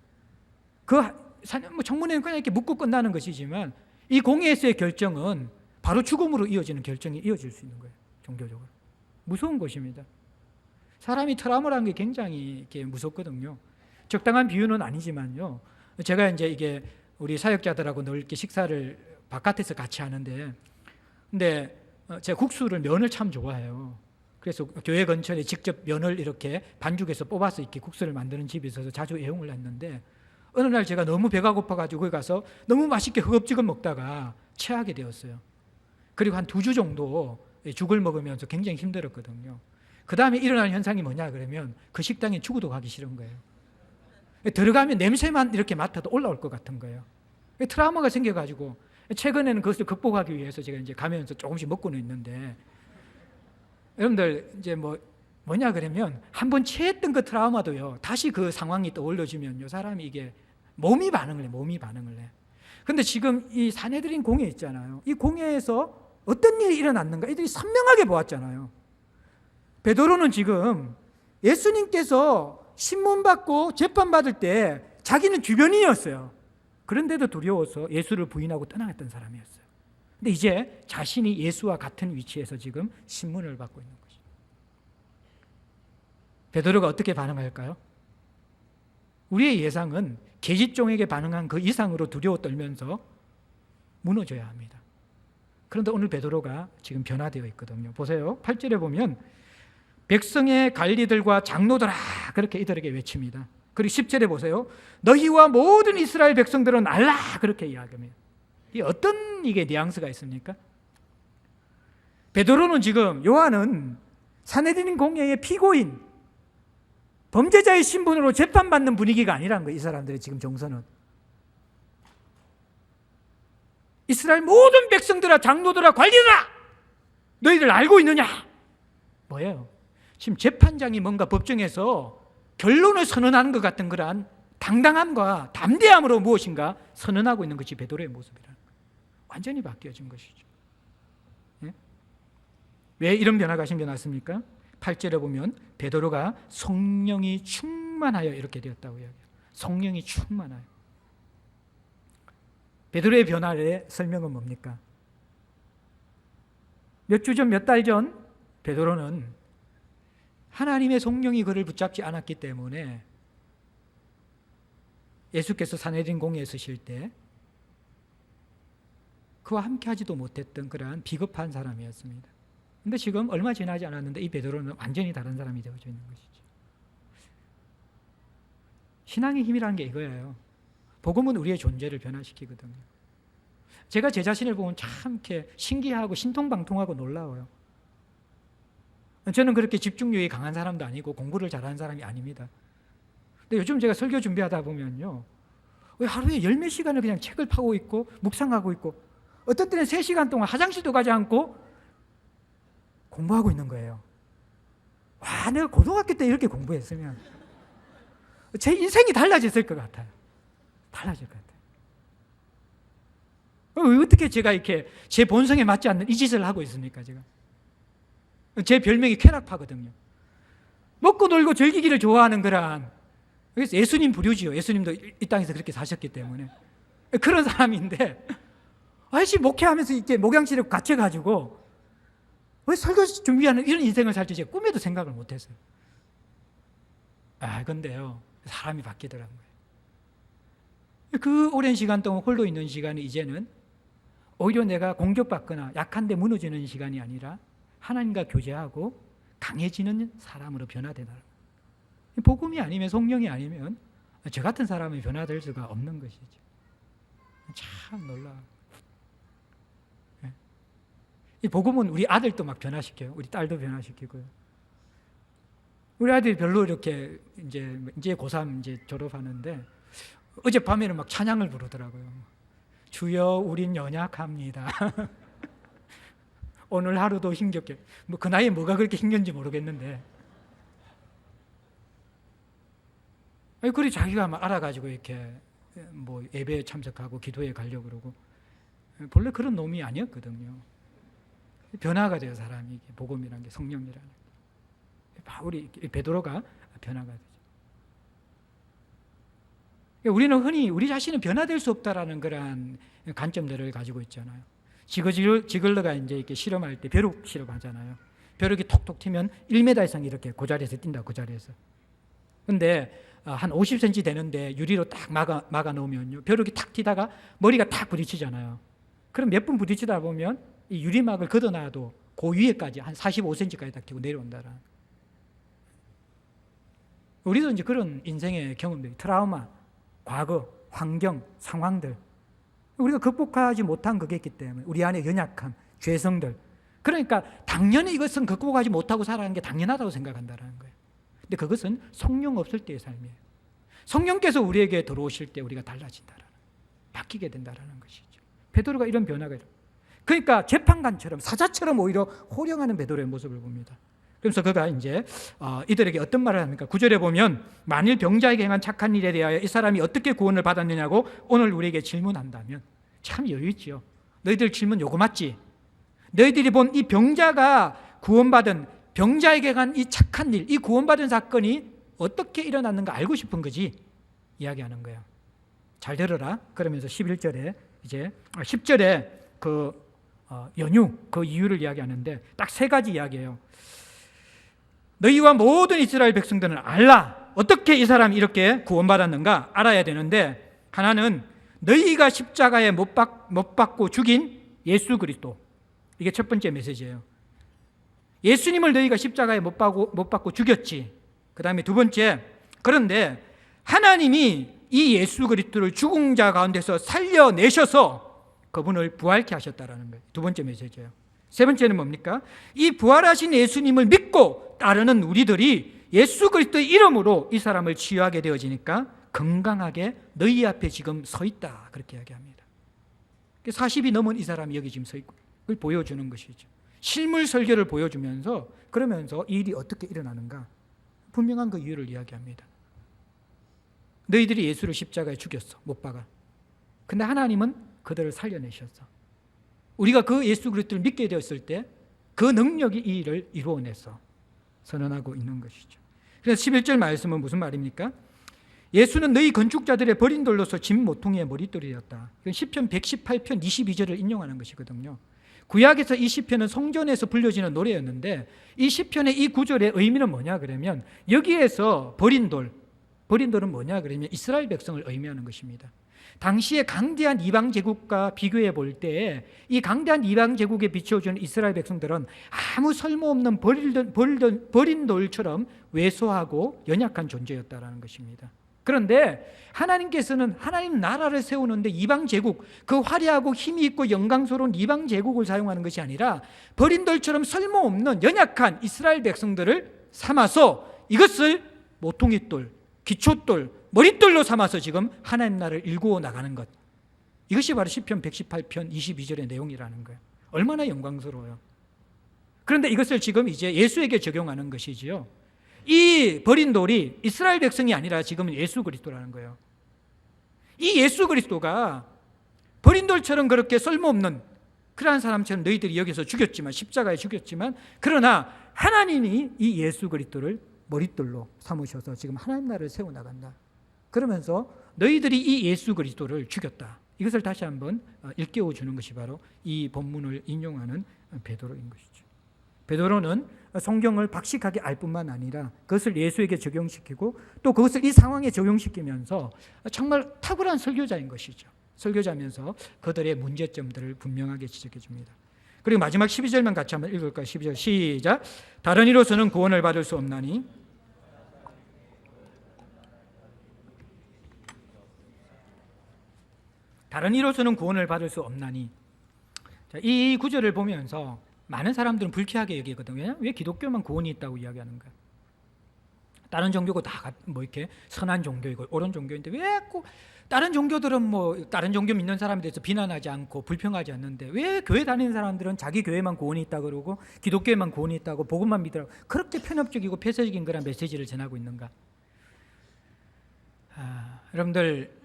청문회는 그냥 이렇게 묻고 끝나는 것이지만 이 공회에서의 결정은 바로 죽음으로 이어지는 결정이 이어질 수 있는 거예요. 종교적으로. 무서운 것입니다. 사람이 트라우마라는 게 굉장히 이렇게 무섭거든요. 적당한 비유는 아니지만요. 제가 이제 이게 우리 사역자들하고 늘 이렇게 식사를 바깥에서 같이 하는데, 근데 제가 국수를 면을 참 좋아해요. 그래서 교회 근처에 직접 면을 이렇게 반죽해서 뽑아서 이렇게 국수를 만드는 집이 있어서 자주 애용을 했는데, 어느 날 제가 너무 배가 고파가지고 거기 가서 너무 맛있게 허겁지겁 먹다가 체하게 되었어요. 그리고 한 2주 정도 죽을 먹으면서 굉장히 힘들었거든요. 그 다음에 일어난 현상이 뭐냐 그러면 그 식당에 죽어도 가기 싫은 거예요. 들어가면 냄새만 이렇게 맡아도 올라올 것 같은 거예요. 트라우마가 생겨가지고 최근에는 그것을 극복하기 위해서 제가 이제 가면서 조금씩 먹고는 있는데, 여러분들 이제 뭐냐 그러면 한번 체했던 그 트라우마도요, 다시 그 상황이 떠올려지면요, 사람이 이게 몸이 반응을 해. 근데 지금 이 사내들인 공회 있잖아요. 이 공회에서 어떤 일이 일어났는가 이들이 선명하게 보았잖아요. 베드로는 지금 예수님께서 신문받고 재판받을 때 자기는 주변인이었어요. 그런데도 두려워서 예수를 부인하고 떠나갔던 사람이었어요. 근데 이제 자신이 예수와 같은 위치에서 지금 신문을 받고 있는 거죠. 베드로가 어떻게 반응할까요? 우리의 예상은 계집종에게 반응한 그 이상으로 두려워 떨면서 무너져야 합니다. 그런데 오늘 베드로가 지금 변화되어 있거든요. 보세요. 8절에 보면 백성의 관리들과 장로들아 그렇게 이들에게 외칩니다. 그리고 10절에 보세요. 너희와 모든 이스라엘 백성들은 알라 그렇게 이야기합니다. 이 어떤 이게 뉘앙스가 있습니까? 베드로는 지금, 요한은 사내들인 공회의 피고인, 범죄자의 신분으로 재판받는 분위기가 아니라는 거예요. 이 사람들의 지금 정서는. 이스라엘 모든 백성들아, 장로들아, 관리들아, 너희들 알고 있느냐? 뭐예요? 지금 재판장이 뭔가 법정에서 결론을 선언하는 것 같은 그러한 당당함과 담대함으로 무엇인가 선언하고 있는 것이 베드로의 모습이라는 거예요. 완전히 바뀌어진 것이죠. 예? 왜 이런 변화가 생겨났습니까? 8절에 보면 베드로가 성령이 충만하여 이렇게 되었다고 이야기해요. 성령이 충만하여. 베드로의 변화의 설명은 뭡니까? 몇 주 전, 몇 달 전 베드로는 하나님의 성령이 그를 붙잡지 않았기 때문에 예수께서 사내린 공회에 서실 때 그와 함께 하지도 못했던 그러한 비겁한 사람이었습니다. 그런데 지금 얼마 지나지 않았는데 이 베드로는 완전히 다른 사람이 되어져 있는 것이죠. 신앙의 힘이라는 게 이거예요. 복음은 우리의 존재를 변화시키거든요. 제가 제 자신을 보면 참 이렇게 신기하고 신통방통하고 놀라워요. 저는 그렇게 집중력이 강한 사람도 아니고 공부를 잘하는 사람이 아닙니다. 근데 요즘 제가 설교 준비하다 보면요, 하루에 열 몇 시간을 그냥 책을 파고 있고 묵상하고 있고 어떤 때는 3시간 동안 화장실도 가지 않고 공부하고 있는 거예요. 와, 내가 고등학교 때 이렇게 공부했으면 제 인생이 달라졌을 것 같아요. 달라질 것 같아요. 어떻게 제가 이렇게 제 본성에 맞지 않는 이 짓을 하고 있습니까, 제가? 제 별명이 쾌락파거든요. 먹고 놀고 즐기기를 좋아하는 거란, 그래서 예수님 부류지요. 예수님도 이 땅에서 그렇게 사셨기 때문에. 그런 사람인데, 아저씨 목회하면서 이렇게 목양실에 갇혀가지고, 왜 설교 준비하는 이런 인생을 살지 제가 꿈에도 생각을 못했어요. 근데요, 사람이 바뀌더라고요. 그 오랜 시간 동안 홀로 있는 시간이 이제는 오히려 내가 공격받거나 약한데 무너지는 시간이 아니라 하나님과 교제하고 강해지는 사람으로 변화되는 거예요. 복음이 아니면, 성령이 아니면 저 같은 사람이 변화될 수가 없는 것이죠. 참 놀라워요. 이 복음은 우리 아들도 막 변화시켜요. 우리 딸도 변화시키고요. 우리 아들이 별로 이렇게 이제 고3 이제 졸업하는데 어젯밤에는 막 찬양을 부르더라고요. 주여 우린 연약합니다. 오늘 하루도 힘겹게. 그 나이에 뭐가 그렇게 힘든지 모르겠는데. 그래 자기가 막 알아가지고 이렇게 예배에 참석하고 기도에 가려고 그러고. 본래 그런 놈이 아니었거든요. 변화가 돼요, 사람이. 복음이라는 게, 성령이라는 게. 바울이, 베드로가 변화가 되죠. 우리는 흔히 우리 자신은 변화될 수 없다라는 그러한 관점들을 가지고 있잖아요. 지글러가 이제 이렇게 실험할 때 벼룩 실험하잖아요. 벼룩이 톡톡 튀면 1m 이상 이렇게 그 자리에서 뛴다, 그 자리에서. 근데 한 50cm 되는데 유리로 딱 막아 놓으면요, 벼룩이 탁 튀다가 머리가 탁 부딪히잖아요. 그럼 몇 분 부딪히다 보면 이 유리막을 걷어놔도 그 위에까지 한 45cm까지 딱 튀고 내려온다라. 우리도 이제 그런 인생의 경험들이, 트라우마, 과거, 환경, 상황들, 우리가 극복하지 못한 그게 있기 때문에 우리 안에 연약함, 죄성들, 그러니까 당연히 이것은 극복하지 못하고 살아가는 게 당연하다고 생각한다는 거예요. 근데 그것은 성령 없을 때의 삶이에요. 성령께서 우리에게 들어오실 때 우리가 달라진다라는, 바뀌게 된다라는 것이죠. 베드로가 이런 변화가 있어요. 그러니까 재판관처럼, 사자처럼 오히려 호령하는 베드로의 모습을 봅니다. 그래서 그가 이제 이들에게 어떤 말을 합니까? 9절에 보면 만일 병자에게 행한 착한 일에 대하여 이 사람이 어떻게 구원을 받았느냐고 오늘 우리에게 질문한다면, 참 여유 있죠. 너희들 질문 요거 맞지? 너희들이 본 이 병자가 구원받은, 병자에게 행한 이 착한 일, 이 구원받은 사건이 어떻게 일어났는가 알고 싶은 거지 이야기하는 거예요. 잘 들어라. 그러면서 11절에 이제 10절에 그 연유, 그 이유를 이야기하는데 딱 3가지 이야기해요. 너희와 모든 이스라엘 백성들은 알라. 어떻게 이 사람이 이렇게 구원받았는가 알아야 되는데, 하나는 너희가 십자가에 못 박고 죽인 예수 그리스도. 이게 첫 번째 메시지예요. 예수님을 너희가 십자가에 못 박고 죽였지. 그 다음에 두 번째, 그런데 하나님이 이 예수 그리스도를 죽은 자 가운데서 살려내셔서 그분을 부활케 하셨다라는 거예요. 두 번째 메시지예요. 세 번째는 뭡니까? 이 부활하신 예수님을 믿고 따르는 우리들이 예수 그리스도의 이름으로 이 사람을 치유하게 되어지니까 건강하게 너희 앞에 지금 서 있다, 그렇게 이야기합니다. 40이 넘은 이 사람이 여기 지금 서 있고, 그걸 보여주는 것이죠. 실물 설교를 보여주면서, 그러면서 이 일이 어떻게 일어나는가 분명한 그 이유를 이야기합니다. 너희들이 예수를 십자가에 죽였어, 못 박아. 근데 하나님은 그들을 살려내셨어. 우리가 그 예수 그리스도를 믿게 되었을 때 그 능력이 이 일을 이루어냈어. 선언하고 있는 것이죠. 그래서 11절 말씀은 무슨 말입니까? 예수는 너희 건축자들의 버린 돌로서 집 모퉁이의 머릿돌이었다. 이건 시편 118편 22절을 인용하는 것이거든요. 구약에서 이 시편은 성전에서 불려지는 노래였는데 이 시편의 이 구절의 의미는 뭐냐 그러면 여기에서 버린 돌은 뭐냐 그러면 이스라엘 백성을 의미하는 것입니다. 당시에 강대한 이방 제국과 비교해 볼 때 이 강대한 이방 제국에 비춰주는 이스라엘 백성들은 아무 쓸모없는 버린 돌처럼 왜소하고 연약한 존재였다라는 것입니다. 그런데 하나님께서는 하나님 나라를 세우는데 이방 제국, 그 화려하고 힘이 있고 영광스러운 이방 제국을 사용하는 것이 아니라 버린 돌처럼 쓸모없는 연약한 이스라엘 백성들을 삼아서 이것을 모퉁이돌, 기초돌, 머릿돌로 삼아서 지금 하나님 나라를 일구어 나가는 것, 이것이 바로 시편 118편 22절의 내용이라는 거예요. 얼마나 영광스러워요. 그런데 이것을 지금 이제 예수에게 적용하는 것이지요. 이 버린 돌이 이스라엘 백성이 아니라 지금은 예수 그리스도라는 거예요. 이 예수 그리스도가 버린 돌처럼 그렇게 쓸모없는 그러한 사람처럼 너희들이 여기서 죽였지만, 십자가에 죽였지만, 그러나 하나님이 이 예수 그리스도를 머릿돌로 삼으셔서 지금 하나님 나라를 세워나간다. 그러면서 너희들이 이 예수 그리스도를 죽였다. 이것을 다시 한번 일깨워 주는 것이 바로 이 본문을 인용하는 베드로인 것이죠. 베드로는 성경을 박식하게 알 뿐만 아니라 그것을 예수에게 적용시키고 또 그것을 이 상황에 적용시키면서 정말 탁월한 설교자인 것이죠. 설교자면서 그들의 문제점들을 분명하게 지적해 줍니다. 그리고 마지막 12절만 같이 한번 읽을까요? 12절 시작. 다른 이로서는 구원을 받을 수 없나니 다른 이로서는 구원을 받을 수 없나니. 이 구절을 보면서 많은 사람들은 불쾌하게 여기거든요. 왜 기독교만 구원이 있다고 이야기하는가? 다른 종교고 다 뭐 이렇게 선한 종교이고 옳은 종교인데 왜 꼭 다른 종교들은 뭐 다른 종교 믿는 사람에 대해서 비난하지 않고 불평하지 않는데 왜 교회 다니는 사람들은 자기 교회만 구원이 있다 그러고 기독교에만 구원이 있다고 복음만 믿으라고 그렇게 편협적이고 폐쇄적인 그런 메시지를 전하고 있는가? 여러분들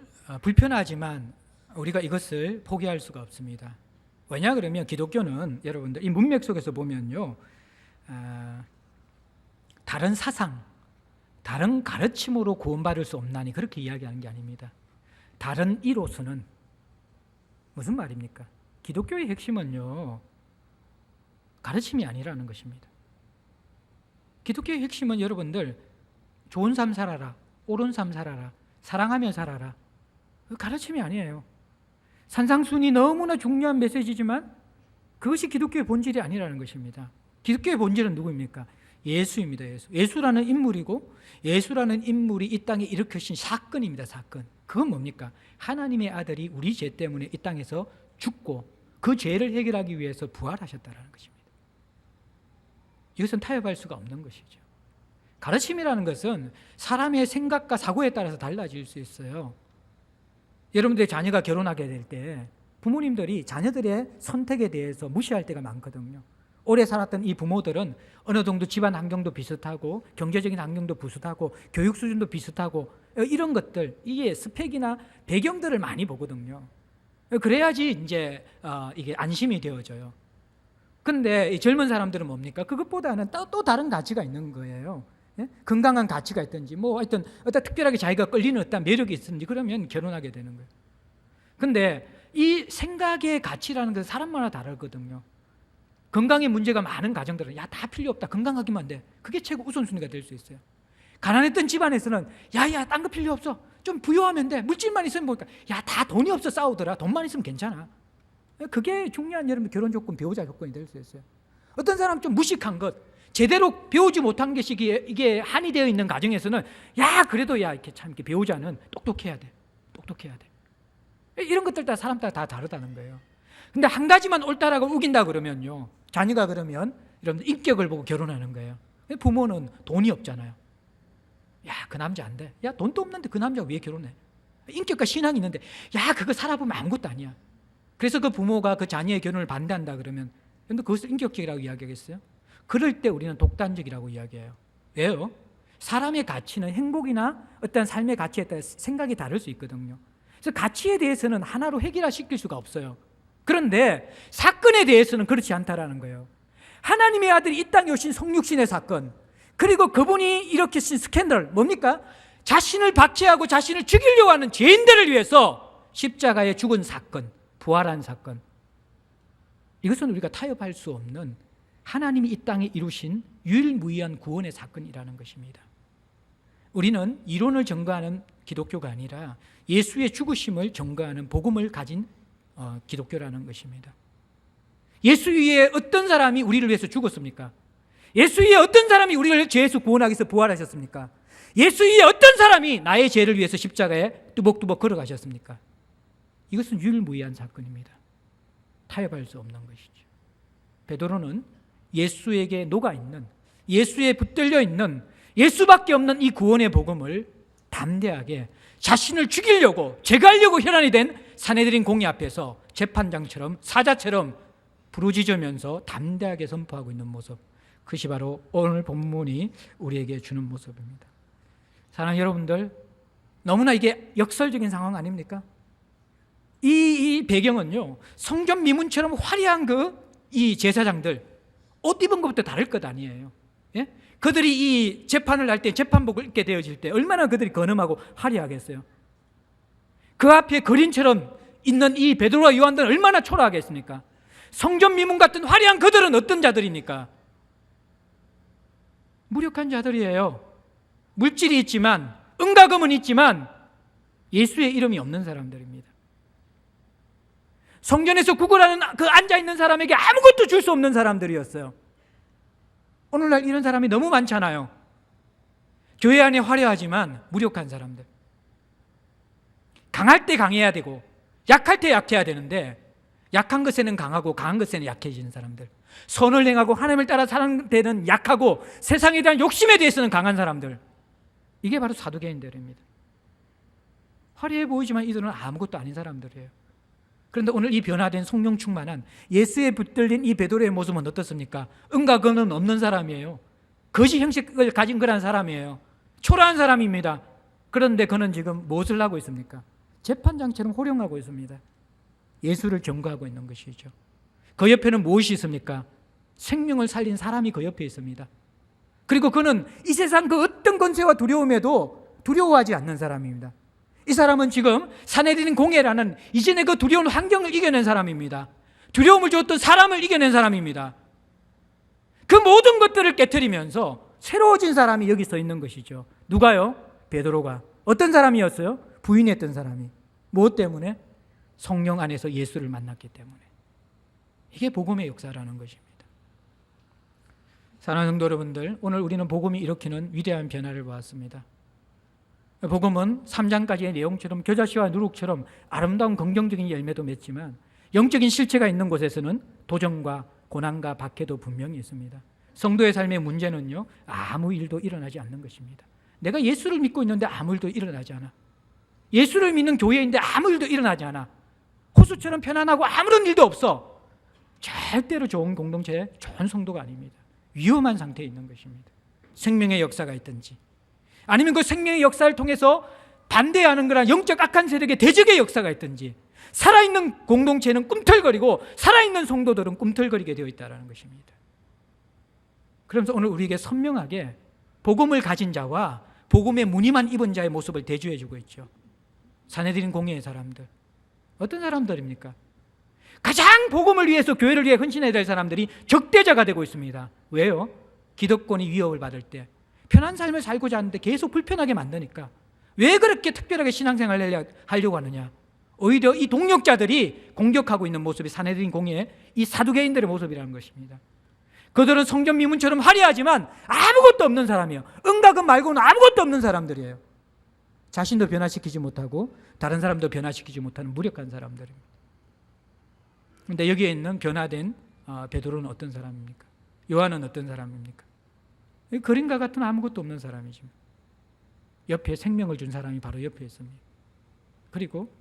불편하지만 우리가 이것을 포기할 수가 없습니다. 왜냐 그러면 기독교는 여러분들 이 문맥 속에서 보면요, 다른 사상, 다른 가르침으로 구원받을 수 없나니 그렇게 이야기하는 게 아닙니다. 다른 이로서는 무슨 말입니까? 기독교의 핵심은요, 가르침이 아니라는 것입니다. 기독교의 핵심은 여러분들 좋은 삶 살아라, 옳은 삶 살아라, 사랑하며 살아라, 그 가르침이 아니에요. 산상순이 너무나 중요한 메시지지만 그것이 기독교의 본질이 아니라는 것입니다. 기독교의 본질은 누구입니까? 예수입니다. 예수라는 인물이고 예수라는 인물이 이 땅에 일으키신 사건입니다. 사건. 그건 뭡니까? 하나님의 아들이 우리 죄 때문에 이 땅에서 죽고 그 죄를 해결하기 위해서 부활하셨다는 것입니다. 이것은 타협할 수가 없는 것이죠. 가르침이라는 것은 사람의 생각과 사고에 따라서 달라질 수 있어요. 여러분들의 자녀가 결혼하게 될 때 부모님들이 자녀들의 선택에 대해서 무시할 때가 많거든요. 오래 살았던 이 부모들은 어느 정도 집안 환경도 비슷하고 경제적인 환경도 비슷하고 교육 수준도 비슷하고 이런 것들, 이게 스펙이나 배경들을 많이 보거든요. 그래야지 이제 이게 안심이 되어져요. 근데 이 젊은 사람들은 뭡니까? 그것보다는 또 다른 가치가 있는 거예요. 예? 건강한 가치가 있든지 뭐 하여튼 어떤 특별하게 자기가 끌리는 어떤 매력이 있든지 그러면 결혼하게 되는 거예요. 근데 이 생각의 가치라는 것은 사람마다 다르거든요. 건강에 문제가 많은 가정들은 다 필요 없다, 건강하기만 돼, 그게 최고 우선순위가 될 수 있어요. 가난했던 집안에서는 딴 거 필요 없어, 좀 부유하면 돼, 물질만 있으면 뭘까, 다 돈이 없어 싸우더라, 돈만 있으면 괜찮아. 그게 중요한 여러분 결혼 조건, 배우자 조건이 될 수 있어요. 어떤 사람 좀 무식한 것, 제대로 배우지 못한 것이 이게 한이 되어 있는 가정에서는 그래도 이렇게 참 이렇게 배우자는 똑똑해야 돼. 이런 것들 다 사람 따라 다 다르다는 거예요. 근데 한 가지만 옳다라고 우긴다 그러면요, 자녀가 그러면 여러분 인격을 보고 결혼하는 거예요. 부모는 돈이 없잖아요. 그 남자 안 돼. 돈도 없는데 그 남자가 왜 결혼해? 인격과 신앙이 있는데 그거 살아보면 아무것도 아니야. 그래서 그 부모가 그 자녀의 결혼을 반대한다 그러면 근데 그것을 인격적이라고 이야기하겠어요? 그럴 때 우리는 독단적이라고 이야기해요. 왜요? 사람의 가치는 행복이나 어떤 삶의 가치에 따라 생각이 다를 수 있거든요. 그래서 가치에 대해서는 하나로 해결시킬 수가 없어요. 그런데 사건에 대해서는 그렇지 않다라는 거예요. 하나님의 아들이 이 땅에 오신 성육신의 사건, 그리고 그분이 일으키신 스캔들 뭡니까? 자신을 박해하고 자신을 죽이려고 하는 죄인들을 위해서 십자가에 죽은 사건, 부활한 사건. 이것은 우리가 타협할 수 없는 하나님이 이 땅에 이루신 유일무이한 구원의 사건이라는 것입니다. 우리는 이론을 전가하는 기독교가 아니라 예수의 죽으심을 전가하는 복음을 가진 기독교라는 것입니다. 예수 위에 어떤 사람이 우리를 위해서 죽었습니까? 예수 위에 어떤 사람이 우리를 죄에서 구원하기 위해서 부활하셨습니까? 예수 위에 어떤 사람이 나의 죄를 위해서 십자가에 뚜벅뚜벅 걸어가셨습니까? 이것은 유일무이한 사건입니다. 타협할 수 없는 것이죠. 베드로는 예수에게 녹아있는, 예수에 붙들려 있는 예수밖에 없는 이 구원의 복음을 담대하게 자신을 죽이려고 제거하려고 혈안이 된 산헤드린 공의 앞에서 재판장처럼 사자처럼 부르짖으면서 담대하게 선포하고 있는 모습, 그것이 바로 오늘 본문이 우리에게 주는 모습입니다. 사랑하는 여러분들, 너무나 이게 역설적인 상황 아닙니까? 이 배경은요, 성전 미문처럼 화려한 이 제사장들 옷 입은 것부터 다를 것 아니에요. 예? 그들이 이 재판을 할 때, 재판복을 입게 되어질 때 얼마나 그들이 건엄하고 화려하겠어요. 그 앞에 거린처럼 있는 이 베드로와 요한들은 얼마나 초라하겠습니까? 성전 미문 같은 화려한 그들은 어떤 자들입니까? 무력한 자들이에요. 물질이 있지만, 은가금은 있지만 예수의 이름이 없는 사람들입니다. 성전에서 구걸하는 그 앉아있는 사람에게 아무것도 줄 수 없는 사람들이었어요. 오늘날 이런 사람이 너무 많잖아요. 교회 안에 화려하지만 무력한 사람들. 강할 때 강해야 되고 약할 때 약해야 되는데 약한 것에는 강하고 강한 것에는 약해지는 사람들. 선을 행하고 하나님을 따라 사는 데는 약하고 세상에 대한 욕심에 대해서는 강한 사람들. 이게 바로 사두개인들입니다. 화려해 보이지만 이들은 아무것도 아닌 사람들이에요. 그런데 오늘 이 변화된 성령 충만한 예수에 붙들린 이 베드로의 모습은 어떻습니까? 은과 금은 없는 사람이에요. 거짓 형식을 가진 그런 사람이에요. 초라한 사람입니다. 그런데 그는 지금 무엇을 하고 있습니까? 재판장처럼 호령하고 있습니다. 예수를 경고하고 있는 것이죠. 그 옆에는 무엇이 있습니까? 생명을 살린 사람이 그 옆에 있습니다. 그리고 그는 이 세상 그 어떤 권세와 두려움에도 두려워하지 않는 사람입니다. 이 사람은 지금 산헤드린 공회라는 이전의 그 두려운 환경을 이겨낸 사람입니다. 두려움을 주었던 사람을 이겨낸 사람입니다. 그 모든 것들을 깨트리면서 새로워진 사람이 여기 서 있는 것이죠. 누가요? 베드로가. 어떤 사람이었어요? 부인했던 사람이. 무엇 때문에? 성령 안에서 예수를 만났기 때문에. 이게 복음의 역사라는 것입니다. 사랑하는 성도 여러분들, 오늘 우리는 복음이 일으키는 위대한 변화를 보았습니다. 복음은 3장까지의 내용처럼 겨자씨와 누룩처럼 아름다운 긍정적인 열매도 맺지만 영적인 실체가 있는 곳에서는 도전과 고난과 박해도 분명히 있습니다. 성도의 삶의 문제는요, 아무 일도 일어나지 않는 것입니다. 내가 예수를 믿고 있는데 아무 일도 일어나지 않아. 예수를 믿는 교회인데 아무 일도 일어나지 않아. 호수처럼 편안하고 아무런 일도 없어. 절대로 좋은 공동체, 좋은 성도가 아닙니다. 위험한 상태에 있는 것입니다. 생명의 역사가 있든지 아니면 그 생명의 역사를 통해서 반대하는 그런 영적 악한 세력의 대적의 역사가 있든지 살아있는 공동체는 꿈틀거리고 살아있는 성도들은 꿈틀거리게 되어 있다는 것입니다. 그러면서 오늘 우리에게 선명하게 복음을 가진 자와 복음의 무늬만 입은 자의 모습을 대조해 주고 있죠. 산헤드린 공회의 사람들. 어떤 사람들입니까? 가장 복음을 위해서 교회를 위해 헌신해야 될 사람들이 적대자가 되고 있습니다. 왜요? 기득권이 위협을 받을 때 편한 삶을 살고자 하는데 계속 불편하게 만드니까. 왜 그렇게 특별하게 신앙생활을 하려고 하느냐? 오히려 이 동력자들이 공격하고 있는 모습이 산헤드린 공회의 이 사두개인들의 모습이라는 것입니다. 그들은 성전 미문처럼 화려하지만 아무것도 없는 사람이에요. 은가금 말고는 아무것도 없는 사람들이에요. 자신도 변화시키지 못하고 다른 사람도 변화시키지 못하는 무력한 사람들입니다. 그런데 여기에 있는 변화된 베드로는 어떤 사람입니까? 요한은 어떤 사람입니까? 그림과 같은 아무것도 없는 사람이죠. 옆에 생명을 준 사람이 바로 옆에 있습니다. 그리고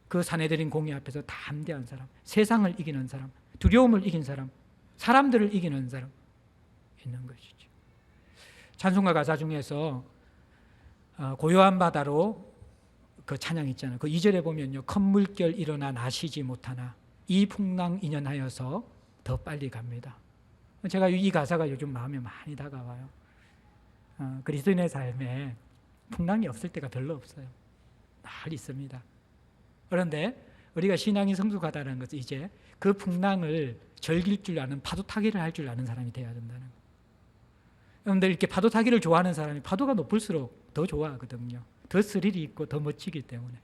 그 산헤드린 공회 앞에서 담대한 사람, 세상을 이기는 사람, 두려움을 이긴 사람, 사람들을 이기는 사람 있는 것이죠. 찬송가 가사 중에서 고요한 바다로 그 찬양 있잖아요. 그 2절에 보면요. 큰 물결 일어나 나시지 못하나 이 풍랑 인연하여서 더 빨리 갑니다. 제가 이 가사가 요즘 마음에 많이 다가와요. 그리스도인의 삶에 풍랑이 없을 때가 별로 없어요. 늘 있습니다. 그런데 우리가 신앙이 성숙하다는 것은 이제 그 풍랑을 즐길 줄 아는, 파도 타기를 할 줄 아는 사람이 되어야 된다는 거예요. 여러분들 이렇게 파도 타기를 좋아하는 사람이 파도가 높을수록 더 좋아하거든요. 더 스릴이 있고 더 멋지기 때문에.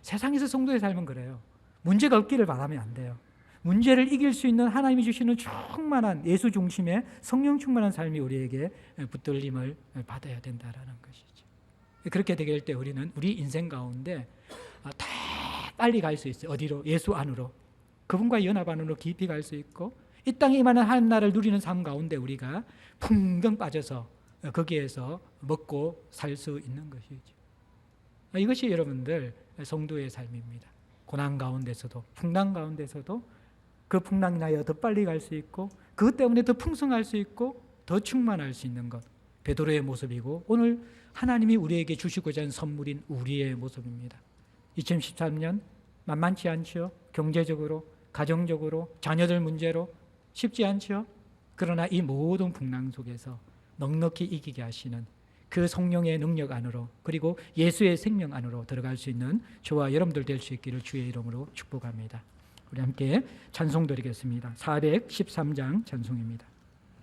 세상에서 성도의 삶은 그래요. 문제가 없기를 바라면 안 돼요. 문제를 이길 수 있는 하나님이 주시는 충만한 예수 중심의 성령 충만한 삶이 우리에게 붙들림을 받아야 된다라는 것이죠. 그렇게 되게 될 때 우리는 우리 인생 가운데 더 빨리 갈 수 있어요. 어디로? 예수 안으로. 그분과 연합 안으로 깊이 갈 수 있고, 이 땅에 임하는 하나님 나라를 누리는 삶 가운데 우리가 풍덩 빠져서 거기에서 먹고 살 수 있는 것이죠. 이것이 여러분들 성도의 삶입니다. 고난 가운데서도, 풍랑 가운데서도 그 풍랑이 나여 더 빨리 갈 수 있고, 그것 때문에 더 풍성할 수 있고 더 충만할 수 있는 것, 베드로의 모습이고 오늘 하나님이 우리에게 주시고자 하는 선물인 우리의 모습입니다. 2013년 만만치 않죠. 경제적으로, 가정적으로, 자녀들 문제로 쉽지 않죠. 그러나 이 모든 풍랑 속에서 넉넉히 이기게 하시는 그 성령의 능력 안으로, 그리고 예수의 생명 안으로 들어갈 수 있는 저와 여러분들 될 수 있기를 주의 이름으로 축복합니다. 우리 함께 찬송 드리겠습니다. 413장 찬송입니다.